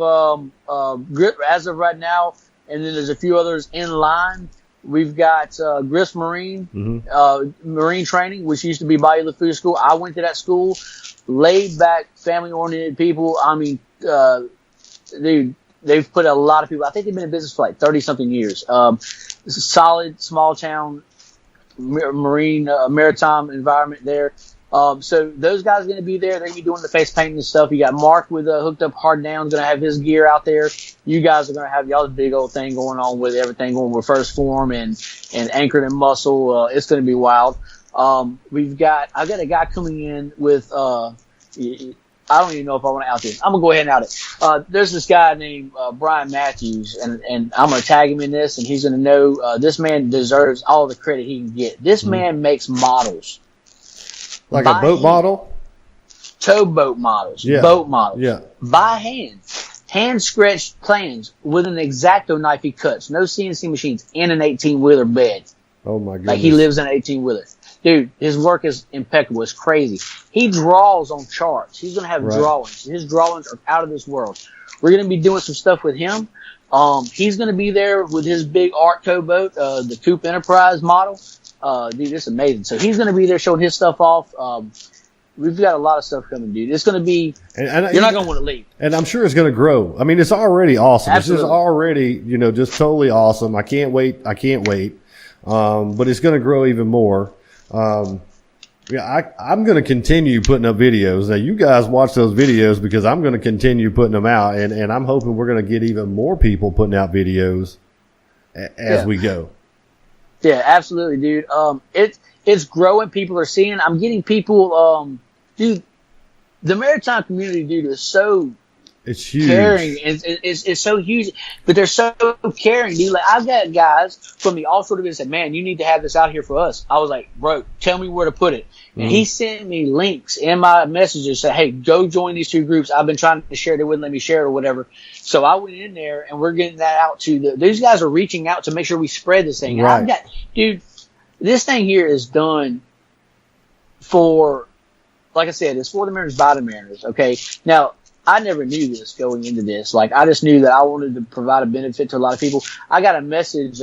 Grip as of right now, and then there's a few others in line. We've got Griff's Marine, Marine Training, which used to be Bayou Lafoux School. I went to that school. Laid back, family oriented people. I mean, dude, they've put a lot of people. I think they've been in business for like 30 something years. Solid small town marine maritime environment there. So those guys are going to be there. They're going to be doing the face painting and stuff. You got Mark with Hooked Up Hard Down, going to have his gear out there. You guys are going to have y'all's big old thing going on with everything going with First Form and Anchored and Muscle. It's going to be wild. I've got a guy coming in with, I don't even know if I want to out this. I'm going to go ahead and out it. There's this guy named Brian Matthews, and I'm going to tag him in this, and he's going to know this man deserves all the credit he can get. This man makes models. Like a boat model? Towboat models. Yeah. Boat models. Yeah. By hand. Hand-scratched plans with an X-Acto knife he cuts. No CNC machines in an 18-wheeler bed. Oh, my goodness. Like he lives in an 18-wheeler. Dude, his work is impeccable. It's crazy. He draws on charts. He's going to have drawings. His drawings are out of this world. We're going to be doing some stuff with him. He's going to be there with his big art towboat, the Coupe Enterprise model. Dude, it's amazing. So he's going to be there showing his stuff off. We've got a lot of stuff coming, dude. It's going to be, you're not going to want to leave. And I'm sure it's going to grow. I mean, it's already awesome. Absolutely. It's just already, just totally awesome. I can't wait. But it's going to grow even more. I'm going to continue putting up videos. Now, you guys watch those videos because I'm going to continue putting them out. And I'm hoping we're going to get even more people putting out videos as we go. Yeah, absolutely, dude. It's growing. People are seeing. I'm getting people. Dude, the maritime community, dude, is so it's huge. Caring. It's so huge, but they're so caring, dude. Like I've got guys from the offshore division said, "Man, you need to have this out here for us." I was like, "Bro, tell me where to put it." And he sent me links in my messages, said, "Hey, go join these two groups. I've been trying to share it. They wouldn't let me share it or whatever." So I went in there, and we're getting that out to these guys are reaching out to make sure we spread this thing. Right. And dude, this thing here is done for, like I said, it's for the mariners by the mariners. Okay, now I never knew this going into this. Like I just knew that I wanted to provide a benefit to a lot of people. I got a message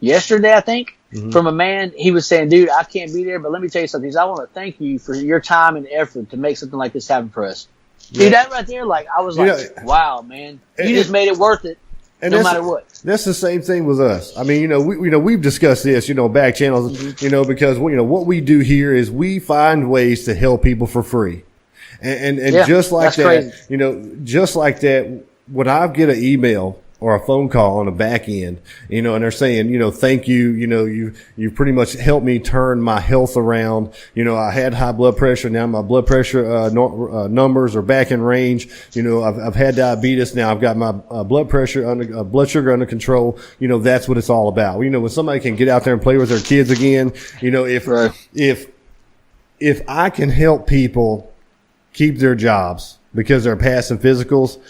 yesterday, I think. From a man, he was saying, "Dude, I can't be there, but let me tell you something. I want to thank you for your time and effort to make something like this happen for us." Yeah. Dude, that right there, like I was like, "Wow, man, you just made it worth it, no matter what." That's the same thing with us. I mean, we've discussed this, back channels, because what we do here is we find ways to help people for free, and just like that, crazy. Just like that, when I get an email or a phone call on the back end, and they're saying, thank you, you've pretty much helped me turn my health around. I had high blood pressure. Now my blood pressure, numbers are back in range. I've had diabetes. Now I've got my blood pressure blood sugar under control. That's what it's all about. When somebody can get out there and play with their kids again, if I can help people keep their jobs because they're passing physicals,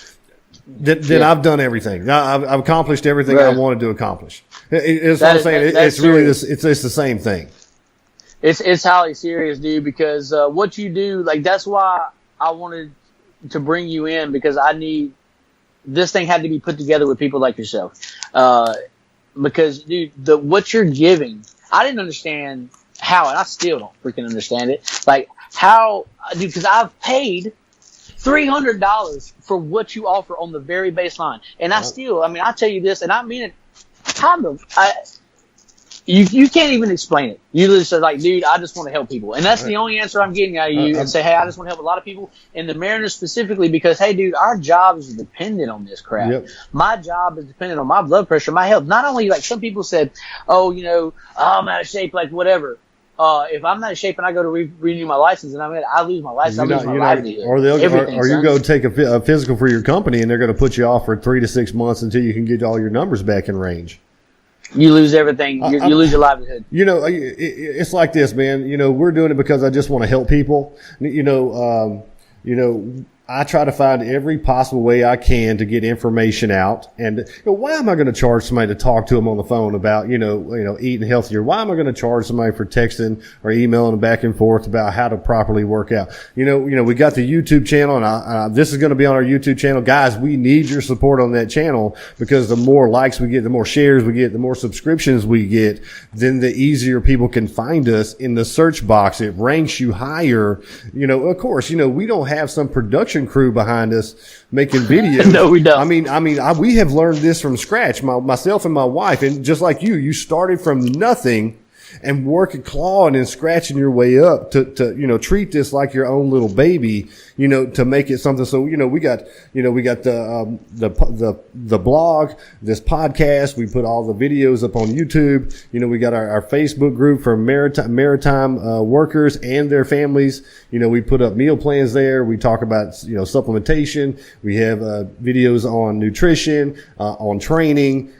then I've done everything. I've accomplished everything I wanted to accomplish. It's what I'm saying. It's really this. It's the same thing. It's highly serious, dude. Because what you do, like that's why I wanted to bring you in, because I need this thing had to be put together with people like yourself. Because dude, what you're giving, I didn't understand how, and I still don't freaking understand it. Like how, dude? Because I've paid $300 for what you offer on the very baseline. And I tell you this, and I mean it kind of, you can't even explain it. You just say like, dude, I just want to help people. And that's the only answer I'm getting out of you, and say, hey, I just want to help a lot of people, and the mariners specifically, because, hey, dude, our job is dependent on this crap. Yep. My job is dependent on my blood pressure, my health. Not only, like some people said, oh, I'm out of shape, like whatever. If I'm not in shape and I go to renew my license and I lose my license, I lose my livelihood. Or you go take a physical for your company and they're going to put you off for 3 to 6 months until you can get all your numbers back in range. you lose everything. You lose your livelihood. It's like this, man. We're doing it because I just want to help people. I try to find every possible way I can to get information out. And why am I going to charge somebody to talk to them on the phone about, eating healthier? Why am I going to charge somebody for texting or emailing back and forth about how to properly work out? We got the YouTube channel, and this is going to be on our YouTube channel. Guys, we need your support on that channel, because the more likes we get, the more shares we get, the more subscriptions we get, then the easier people can find us in the search box. It ranks you higher. Of course, we don't have some production crew behind us making videos. No, we don't. We have learned this from scratch, myself and my wife. And just like you started from nothing and working, clawing and scratching your way up to treat this like your own little baby, to make it something. So, we got the blog, this podcast. We put all the videos up on YouTube. We got our Facebook group for maritime workers and their families. We put up meal plans there. We talk about, supplementation. We have videos on nutrition, on training.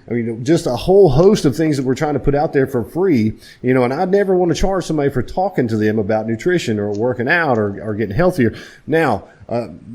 Just a whole host of things that we're trying to put out there for free. And I'd never want to charge somebody for talking to them about nutrition or working out or getting healthier. Now,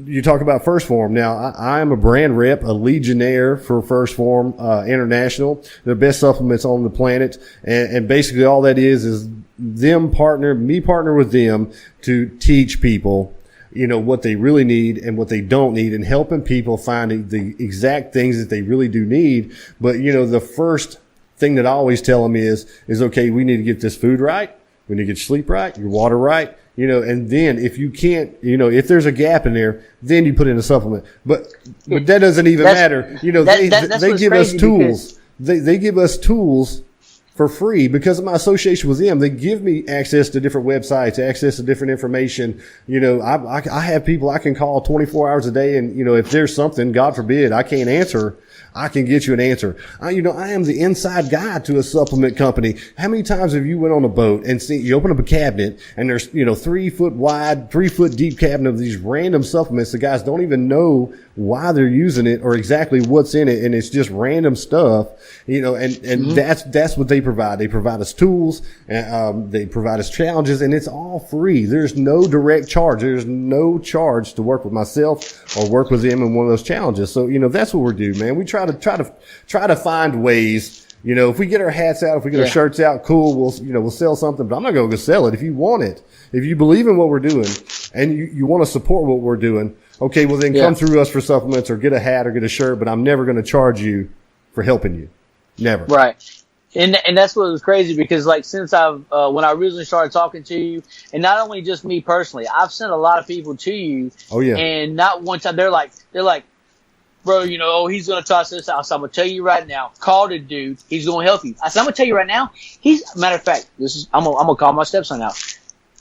you talk about First Form. Now, I am a brand rep, a legionnaire for First Form International, the best supplements on the planet. And basically all that is me partner with them to teach people, what they really need and what they don't need, and helping people find the exact things that they really do need. But, the first thing that I always tell them is okay, we need to get this food right. We need to get your sleep right, your water right, and then if you can't, if there's a gap in there, then you put in a supplement. But that doesn't even matter. They give us tools. They give us tools for free because of my association with them. They give me access to different websites, access to different information. I have people I can call 24 hours a day, and, if there's something, God forbid, I can't answer, I can get you an answer. I am the inside guy to a supplement company. How many times have you went on a boat and you open up a cabinet and there's, 3 foot wide, 3 foot deep cabinet of these random supplements. The guys don't even know why they're using it or exactly what's in it. And it's just random stuff, and that's what they provide. They provide us tools, and they provide us challenges, and it's all free. There's no direct charge. There's no charge to work with myself or work with them in one of those challenges. So, that's what we're doing, man. We try to find ways. If we get our hats out, if we get our shirts out, cool, we'll sell something, but I'm not going to go sell it. If you want it, if you believe in what we're doing and you want to support what we're doing, okay, well then come through us for supplements or get a hat or get a shirt, but I'm never going to charge you for helping you. Never. Right. And that's what was crazy, because since I've, when I originally started talking to you, and not only just me personally, I've sent a lot of people to you. Oh yeah. And not one time they're like, bro, he's going to toss this out. So I'm going to tell you right now, call the dude. He's going to help you. I said, I'm going to tell you right now. Matter of fact, I'm going to call my stepson out.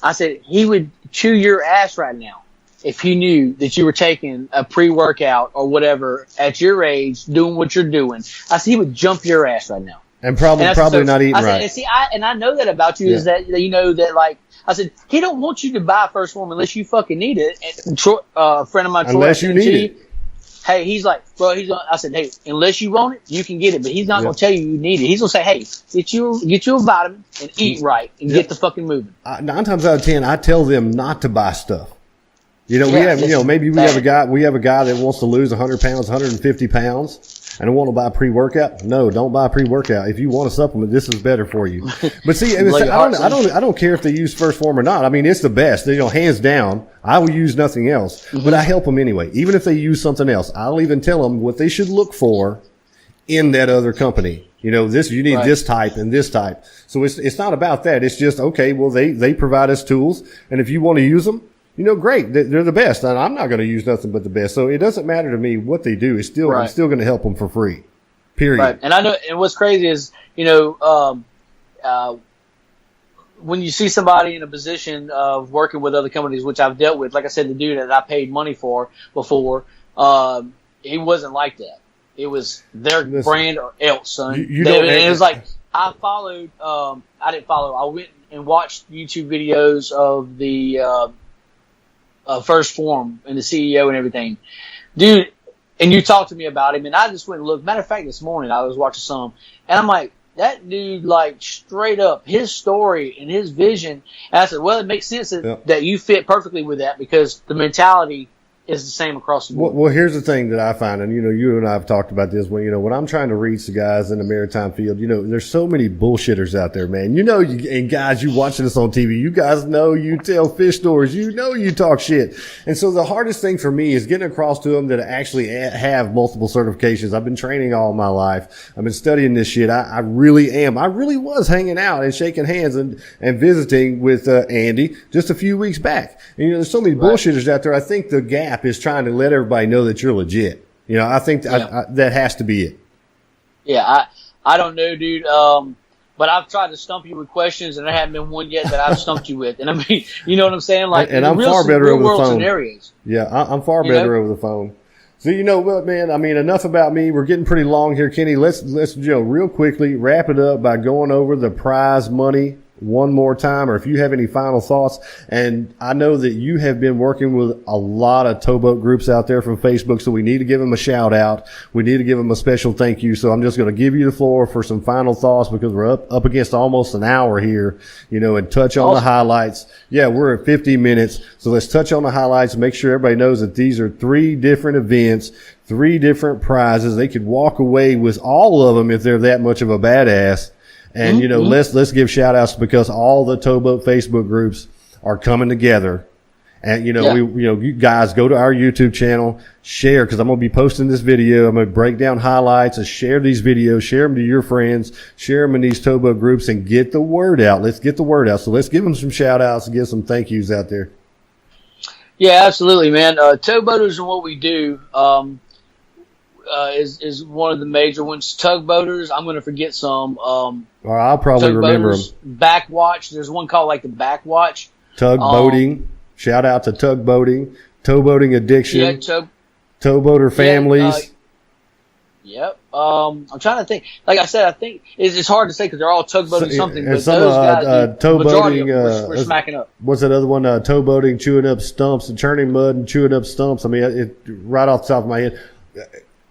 I said, he would chew your ass right now if he knew that you were taking a pre-workout or whatever at your age, doing what you're doing. I said, he would jump your ass right now. And probably not eating right. And see, I know that about you, is that, I said, he don't want you to buy First Form unless you fucking need it. And a friend of mine, unless you need it. Hey, he's like, bro, I said, hey, unless you want it, you can get it, but he's not going to tell you need it. He's going to say, hey, get you a vitamin and eat right and get the fucking moving. 9 times out of 10, I tell them not to buy stuff. We have, maybe we have a guy that wants to lose 100 pounds, 150 pounds, and want to buy pre-workout. No, don't buy pre-workout. If you want a supplement, this is better for you. But see, I don't care if they use First Form or not. I mean, it's the best. Hands down. I will use nothing else, but I help them anyway. Even if they use something else, I'll even tell them what they should look for in that other company. You need this type and this type. So it's not about that. It's just, okay, well, they provide us tools, and if you want to use them, great. They're the best. And I'm not going to use nothing but the best. So it doesn't matter to me what they do. It's still, I'm still going to help them for free. Period. Right. And I know, and what's crazy is, when you see somebody in a position of working with other companies, which I've dealt with, like I said, the dude that I paid money for before, he wasn't like that. It was their brand or else, son. It was like, I didn't follow. I went and watched YouTube videos of the, First Form and the CEO and everything, dude. And you talked to me about him, and I just went and looked. Matter of fact, this morning I was watching some, and I'm like, that dude, like, straight up, his story and his vision. And I said, well, it makes sense that you fit perfectly with that because the mentality is the same across the board. Well, here's the thing that I find, and you and I have talked about this. When I'm trying to reach the guys in the maritime field, there's so many bullshitters out there, man. And guys, you watching this on TV, you guys know you tell fish stories, you talk shit. And so the hardest thing for me is getting across to them that actually have multiple certifications. I've been training all my life. I've been studying this shit. I really am. I really was hanging out and shaking hands and visiting with Andy just a few weeks back. And there's so many bullshitters out there. I think the gap is trying to let everybody know that you're legit. I think that has to be it. Yeah, I don't know, dude. But I've tried to stump you with questions, and there haven't been one yet that I've stumped you with. And I mean, you know what I'm saying? Like, and I'm far better over the phone. Scenarios. Yeah, I'm far better over the phone. So you know what, man? I mean, enough about me. We're getting pretty long here, Kenny. Let's real quickly wrap it up by going over the prize money one more time, or if you have any final thoughts. And I know that you have been working with a lot of towboat groups out there from Facebook, so we need to give them a shout out. We need to give them a special thank you. So I'm just going to give you the floor for some final thoughts because we're up against almost an hour here, and touch on the highlights. Yeah, we're at 50 minutes. So let's touch on the highlights. Make sure everybody knows that these are 3 different events, 3 different prizes. They could walk away with all of them if they're that much of a badass. And, let's give shout outs because all the towboat Facebook groups are coming together. And, you guys go to our YouTube channel, share, cause I'm going to be posting this video. I'm going to break down highlights and share these videos, share them to your friends, share them in these towboat groups and get the word out. Let's get the word out. So let's give them some shout outs and give some thank yous out there. Yeah, absolutely, man. Towboaters and what we do, is one of the major ones. Tugboaters, I'm going to forget some. I'll probably remember them. Backwatch, there's one called like the Backwatch. Tugboating, shout out to tugboating, towboating addiction, towboater families. Yep. I'm trying to think. Like I said, I think it's hard to say because they're all tugboating something. But some those guys, towboating, we're smacking up. What's that other one? Towboating, chewing up stumps and churning mud and chewing up stumps. I mean, right off the top of my head.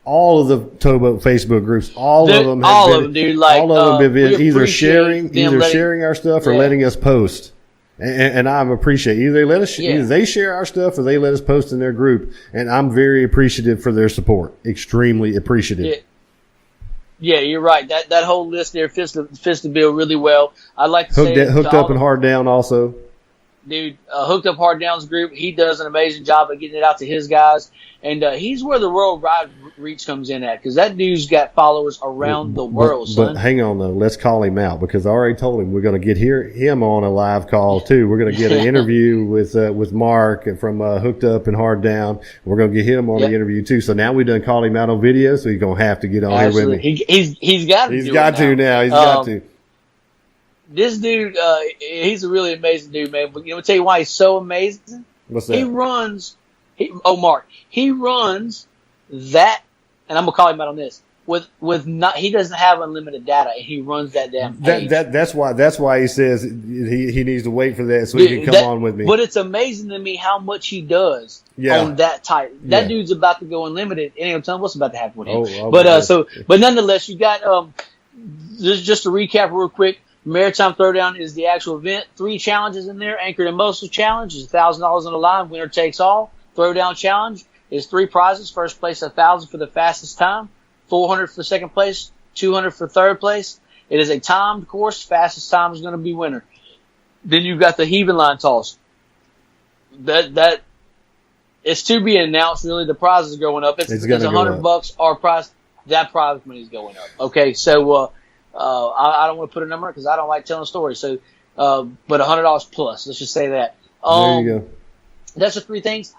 All of the towboat Facebook groups, all of them, dude. Like all of them have been either sharing our stuff or letting us post, and I appreciate either they let us, either they share our stuff or they let us post in their group, and I'm very appreciative for their support, extremely appreciative. Yeah, you're right. That whole list there fits the bill really well. I'd like to say hooked up and hard down also. Dude, Hooked Up Hard Down's group, he does an amazing job of getting it out to his guys. And he's where the worldwide reach comes in at because that dude's got followers around the world, son. But hang on, though. Let's call him out because I already told him we're going to get him on a live call, too. We're going to get an interview with Mark from Hooked Up and Hard Down. We're going to get him on the interview, too. So now we done called him out on video, so he's going to have to get on here with me. He's got to. He's got to now. He's got to. This dude, he's a really amazing dude, man. But I'll tell you why he's so amazing. What's that? He runs that, and I'm gonna call him out on this. He doesn't have unlimited data, and he runs that damn page. That's why he says he needs to wait for that so he can come on with me. But it's amazing to me how much he does on that type. That dude's about to go unlimited. And I'm telling you what's about to happen with him. But nonetheless, you got just to recap real quick. Maritime Throwdown is the actual event. 3 challenges in there. Anchored and Mostly Challenge is $1,000 on the line. Winner takes all. Throwdown Challenge is 3 prizes. First place, $1,000 for the fastest time. $400 for second place. $200 for third place. It is a timed course. Fastest time is going to be winner. Then you've got the heaving line toss. That it's to be announced. Really, the prizes are going up. It's $100 our prize. That prize money is going up. Okay, so. I don't want to put a number because I don't like telling stories. So, but $100 plus. Let's just say that. There you go. That's the 3 things.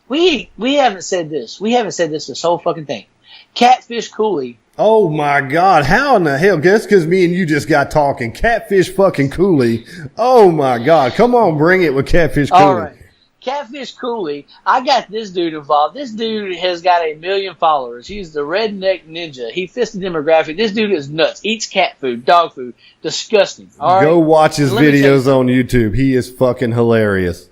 We haven't said this. We haven't said this whole fucking thing. Catfish Coulee. Oh my God! How in the hell? That's because me and you just got talking. Catfish fucking Coulee. Oh my God! Come on, bring it with Catfish Coulee. All right. Catfish Coulee, I got this dude involved. This dude has got 1 million followers. He's the redneck ninja. He fits the demographic. This dude is nuts. Eats cat food, dog food. Disgusting. All right? Go watch his videos on YouTube. He is fucking hilarious.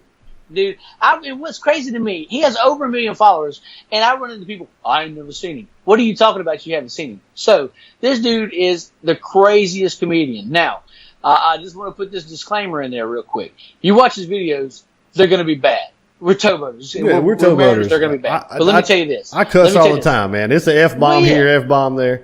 dude. And what's crazy to me, he has over 1 million followers, and I run into people, I ain't never seen him. What are you talking about? You haven't seen him. So this dude is the craziest comedian. Now, I just want to put this disclaimer in there real quick. You watch his videos, they're going to be bad. We're towboaters. Yeah, we're towboaters. They're going to be bad. But let me tell you this. I cuss all the time, man. It's an F-bomb here, F-bomb there.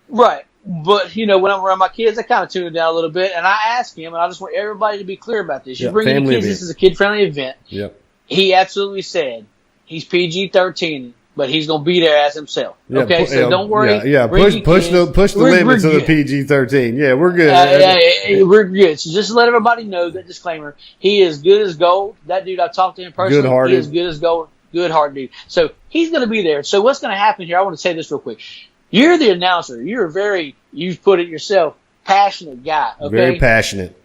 Right. But, you know, when I'm around my kids, I kind of tune it down a little bit. And I ask him, and I just want everybody to be clear about this. You bring in kids, this is a kid-friendly event. Yep. He absolutely said he's PG-13, but he's going to be there as himself. Yeah, okay, so don't worry. Yeah, push the limits of the PG-13. Yeah, we're good. We're good. So just to let everybody know that disclaimer. He is good as gold. That dude, I've talked to him personally. Good-hearted. He is good as gold. Good heart dude. So he's going to be there. So what's going to happen here? I want to say this real quick. You're the announcer. You're a very, you've put it yourself, passionate guy. Okay? Very passionate.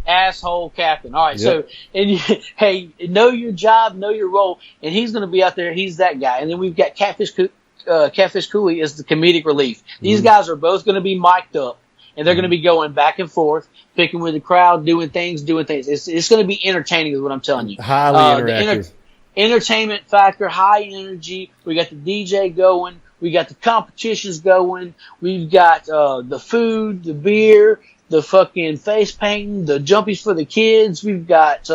Asshole captain. All right. Yep. So, hey, know your job, know your role, and he's going to be out there. He's that guy. And then we've got Catfish Cooley is the comedic relief. These guys are both going to be mic'd up, and they're going to be going back and forth, picking with the crowd, doing things. It's going to be entertaining, is what I'm telling you. Highly interactive. Entertainment factor, high energy. We got the DJ going. We got the competitions going. We've got the food, the beer, the fucking face painting, the jumpies for the kids. We've got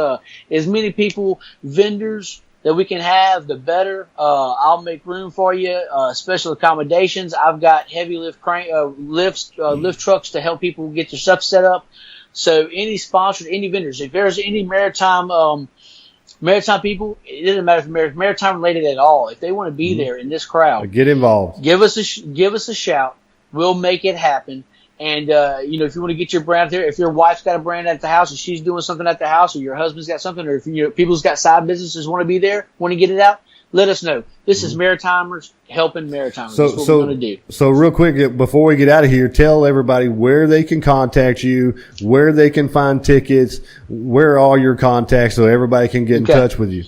as many people, vendors that we can have, the better. I'll make room for you. Special accommodations. I've got heavy lift lift trucks to help people get their stuff set up. So any sponsors, any vendors, if there's any maritime people, it doesn't matter if they're maritime related at all. If they want to be there in this crowd, get involved. Give us a shout. We'll make it happen. And you know, if you want to get your brand there, if your wife's got a brand at the house and she's doing something at the house, or your husband's got something, or if people's got side businesses want to be there, want to get it out, let us know. This is Maritimers helping Maritimers. That's what we're going to do. So real quick, before we get out of here, tell everybody where they can contact you, where they can find tickets, where are all your contacts, so everybody can get in touch with you.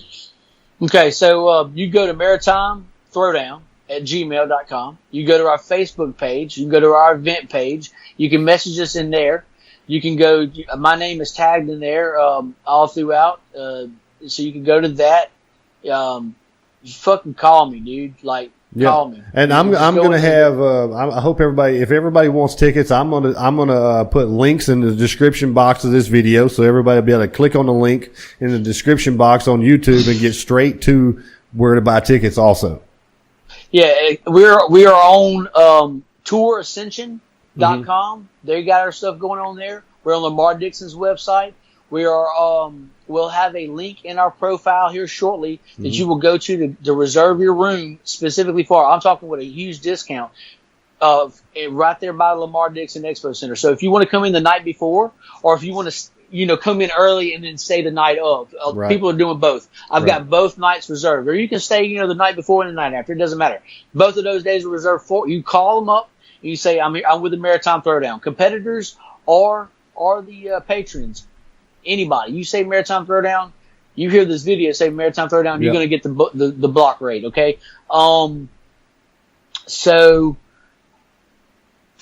Okay, so you go to Maritime Throwdown at gmail.com. You go to our Facebook page. You can go to our event page. You can message us in there. You can go, my name is tagged in there all throughout. So you can go to that. Fucking call me, dude. Call me. And I'm going to have, I hope everybody, if everybody wants tickets, I'm going to put links in the description box of this video. So everybody will be able to click on the link in the description box on YouTube and get straight to where to buy tickets also. Yeah, we are on tourascension.com. They got our stuff going on there. We're on Lamar Dixon's website. We are we'll have a link in our profile here shortly that you will go to reserve your room specifically for. I'm talking with a huge discount right there by Lamar Dixon Expo Center. So if you want to come in the night before, or if you want to come in early and then stay the night of, people are doing both. I've got both nights reserved, or you can stay the night before and the night after. It doesn't matter. Both of those days are reserved for you. Call them up and you say, I'm with the Maritime Throwdown. Competitors or the patrons. Anybody, you say Maritime Throwdown, you hear this video say Maritime Throwdown, you're going to get the block rate, okay? So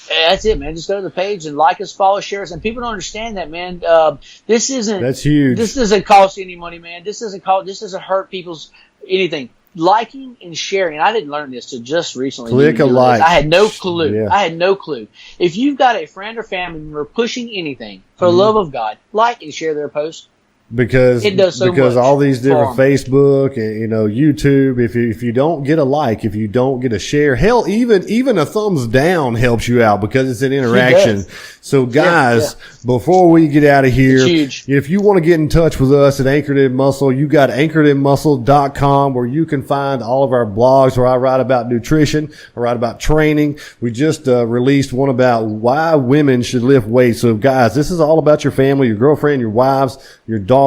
that's it, man. Just go to the page and like us, follow, share us. And people don't understand that, man. That's huge. This doesn't cost you any money, man. This doesn't hurt people's anything. Liking and sharing. I didn't learn this till just recently. Click a like. I had no clue. Yeah. I had no clue. If you've got a friend or family member pushing anything for the love of God, like and share their post. Because it does so because much all these different Facebook and YouTube, if you don't get a like, if you don't get a share, hell, even a thumbs down helps you out because it's an interaction. So guys, before we get out of here, if you want to get in touch with us at Anchored in Muscle, you got anchoredinmuscle.com where you can find all of our blogs where I write about nutrition, I write about training. We just released one about why women should lift weights. So guys, this is all about your family, your girlfriend, your wives, your daughters.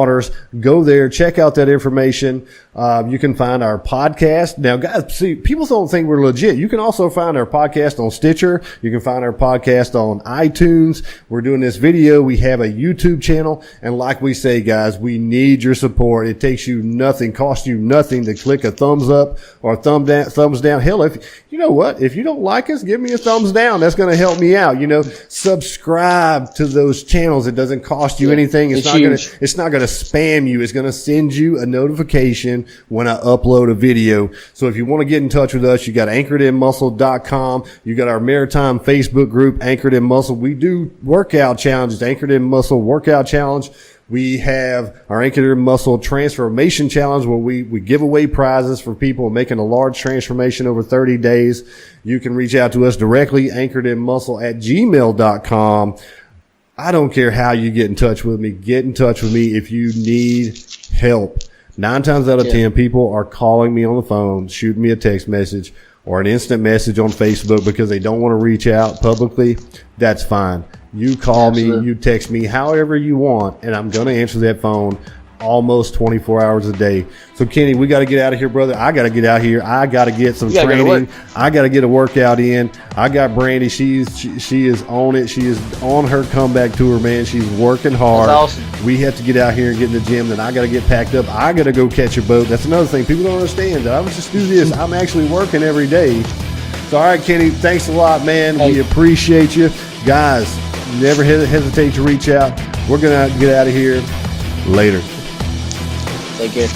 Go there, check out that information. You can find our podcast. Now, guys, see, people don't think we're legit. You can also find our podcast on Stitcher. You can find our podcast on iTunes. We're doing this video. We have a YouTube channel. And like we say, guys, we need your support. It takes you nothing, costs you nothing to click a thumbs up or a thumbs down. Hell, if you know what? If you don't like us, give me a thumbs down. That's going to help me out. Subscribe to those channels. It doesn't cost you anything. It's not going going to spam you. It's going to send you a notification when I upload a video. So if you want to get in touch with us, you got anchoredinmuscle.com. You got our Maritime Facebook group, Anchored in Muscle. We do workout challenges, Anchored in Muscle Workout Challenge. We have our Anchored in Muscle Transformation Challenge where we give away prizes for people making a large transformation over 30 days. You can reach out to us directly, anchoredinmuscle@gmail.com. I don't care how you get in touch with me. Get in touch with me if you need help. 9 times out of 10, people are calling me on the phone, shooting me a text message or an instant message on Facebook because they don't want to reach out publicly. That's fine. You call me, you text me, however you want, and I'm going to answer that phone almost 24 hours a day. So, Kenny, we got to get out of here, brother. I got to get out here. I got to get some training. I got to get a workout in. I got Brandy. She is on it. She is on her comeback tour, man. She's working hard. That's awesome. We have to get out here and get in the gym. Then I got to get packed up. I got to go catch a boat. That's another thing. People don't understand that I don't just do this. I'm actually working every day. So, all right, Kenny, thanks a lot, man. Hey. We appreciate you. Guys, never hesitate to reach out. We're going to get out of here. Later. Take care.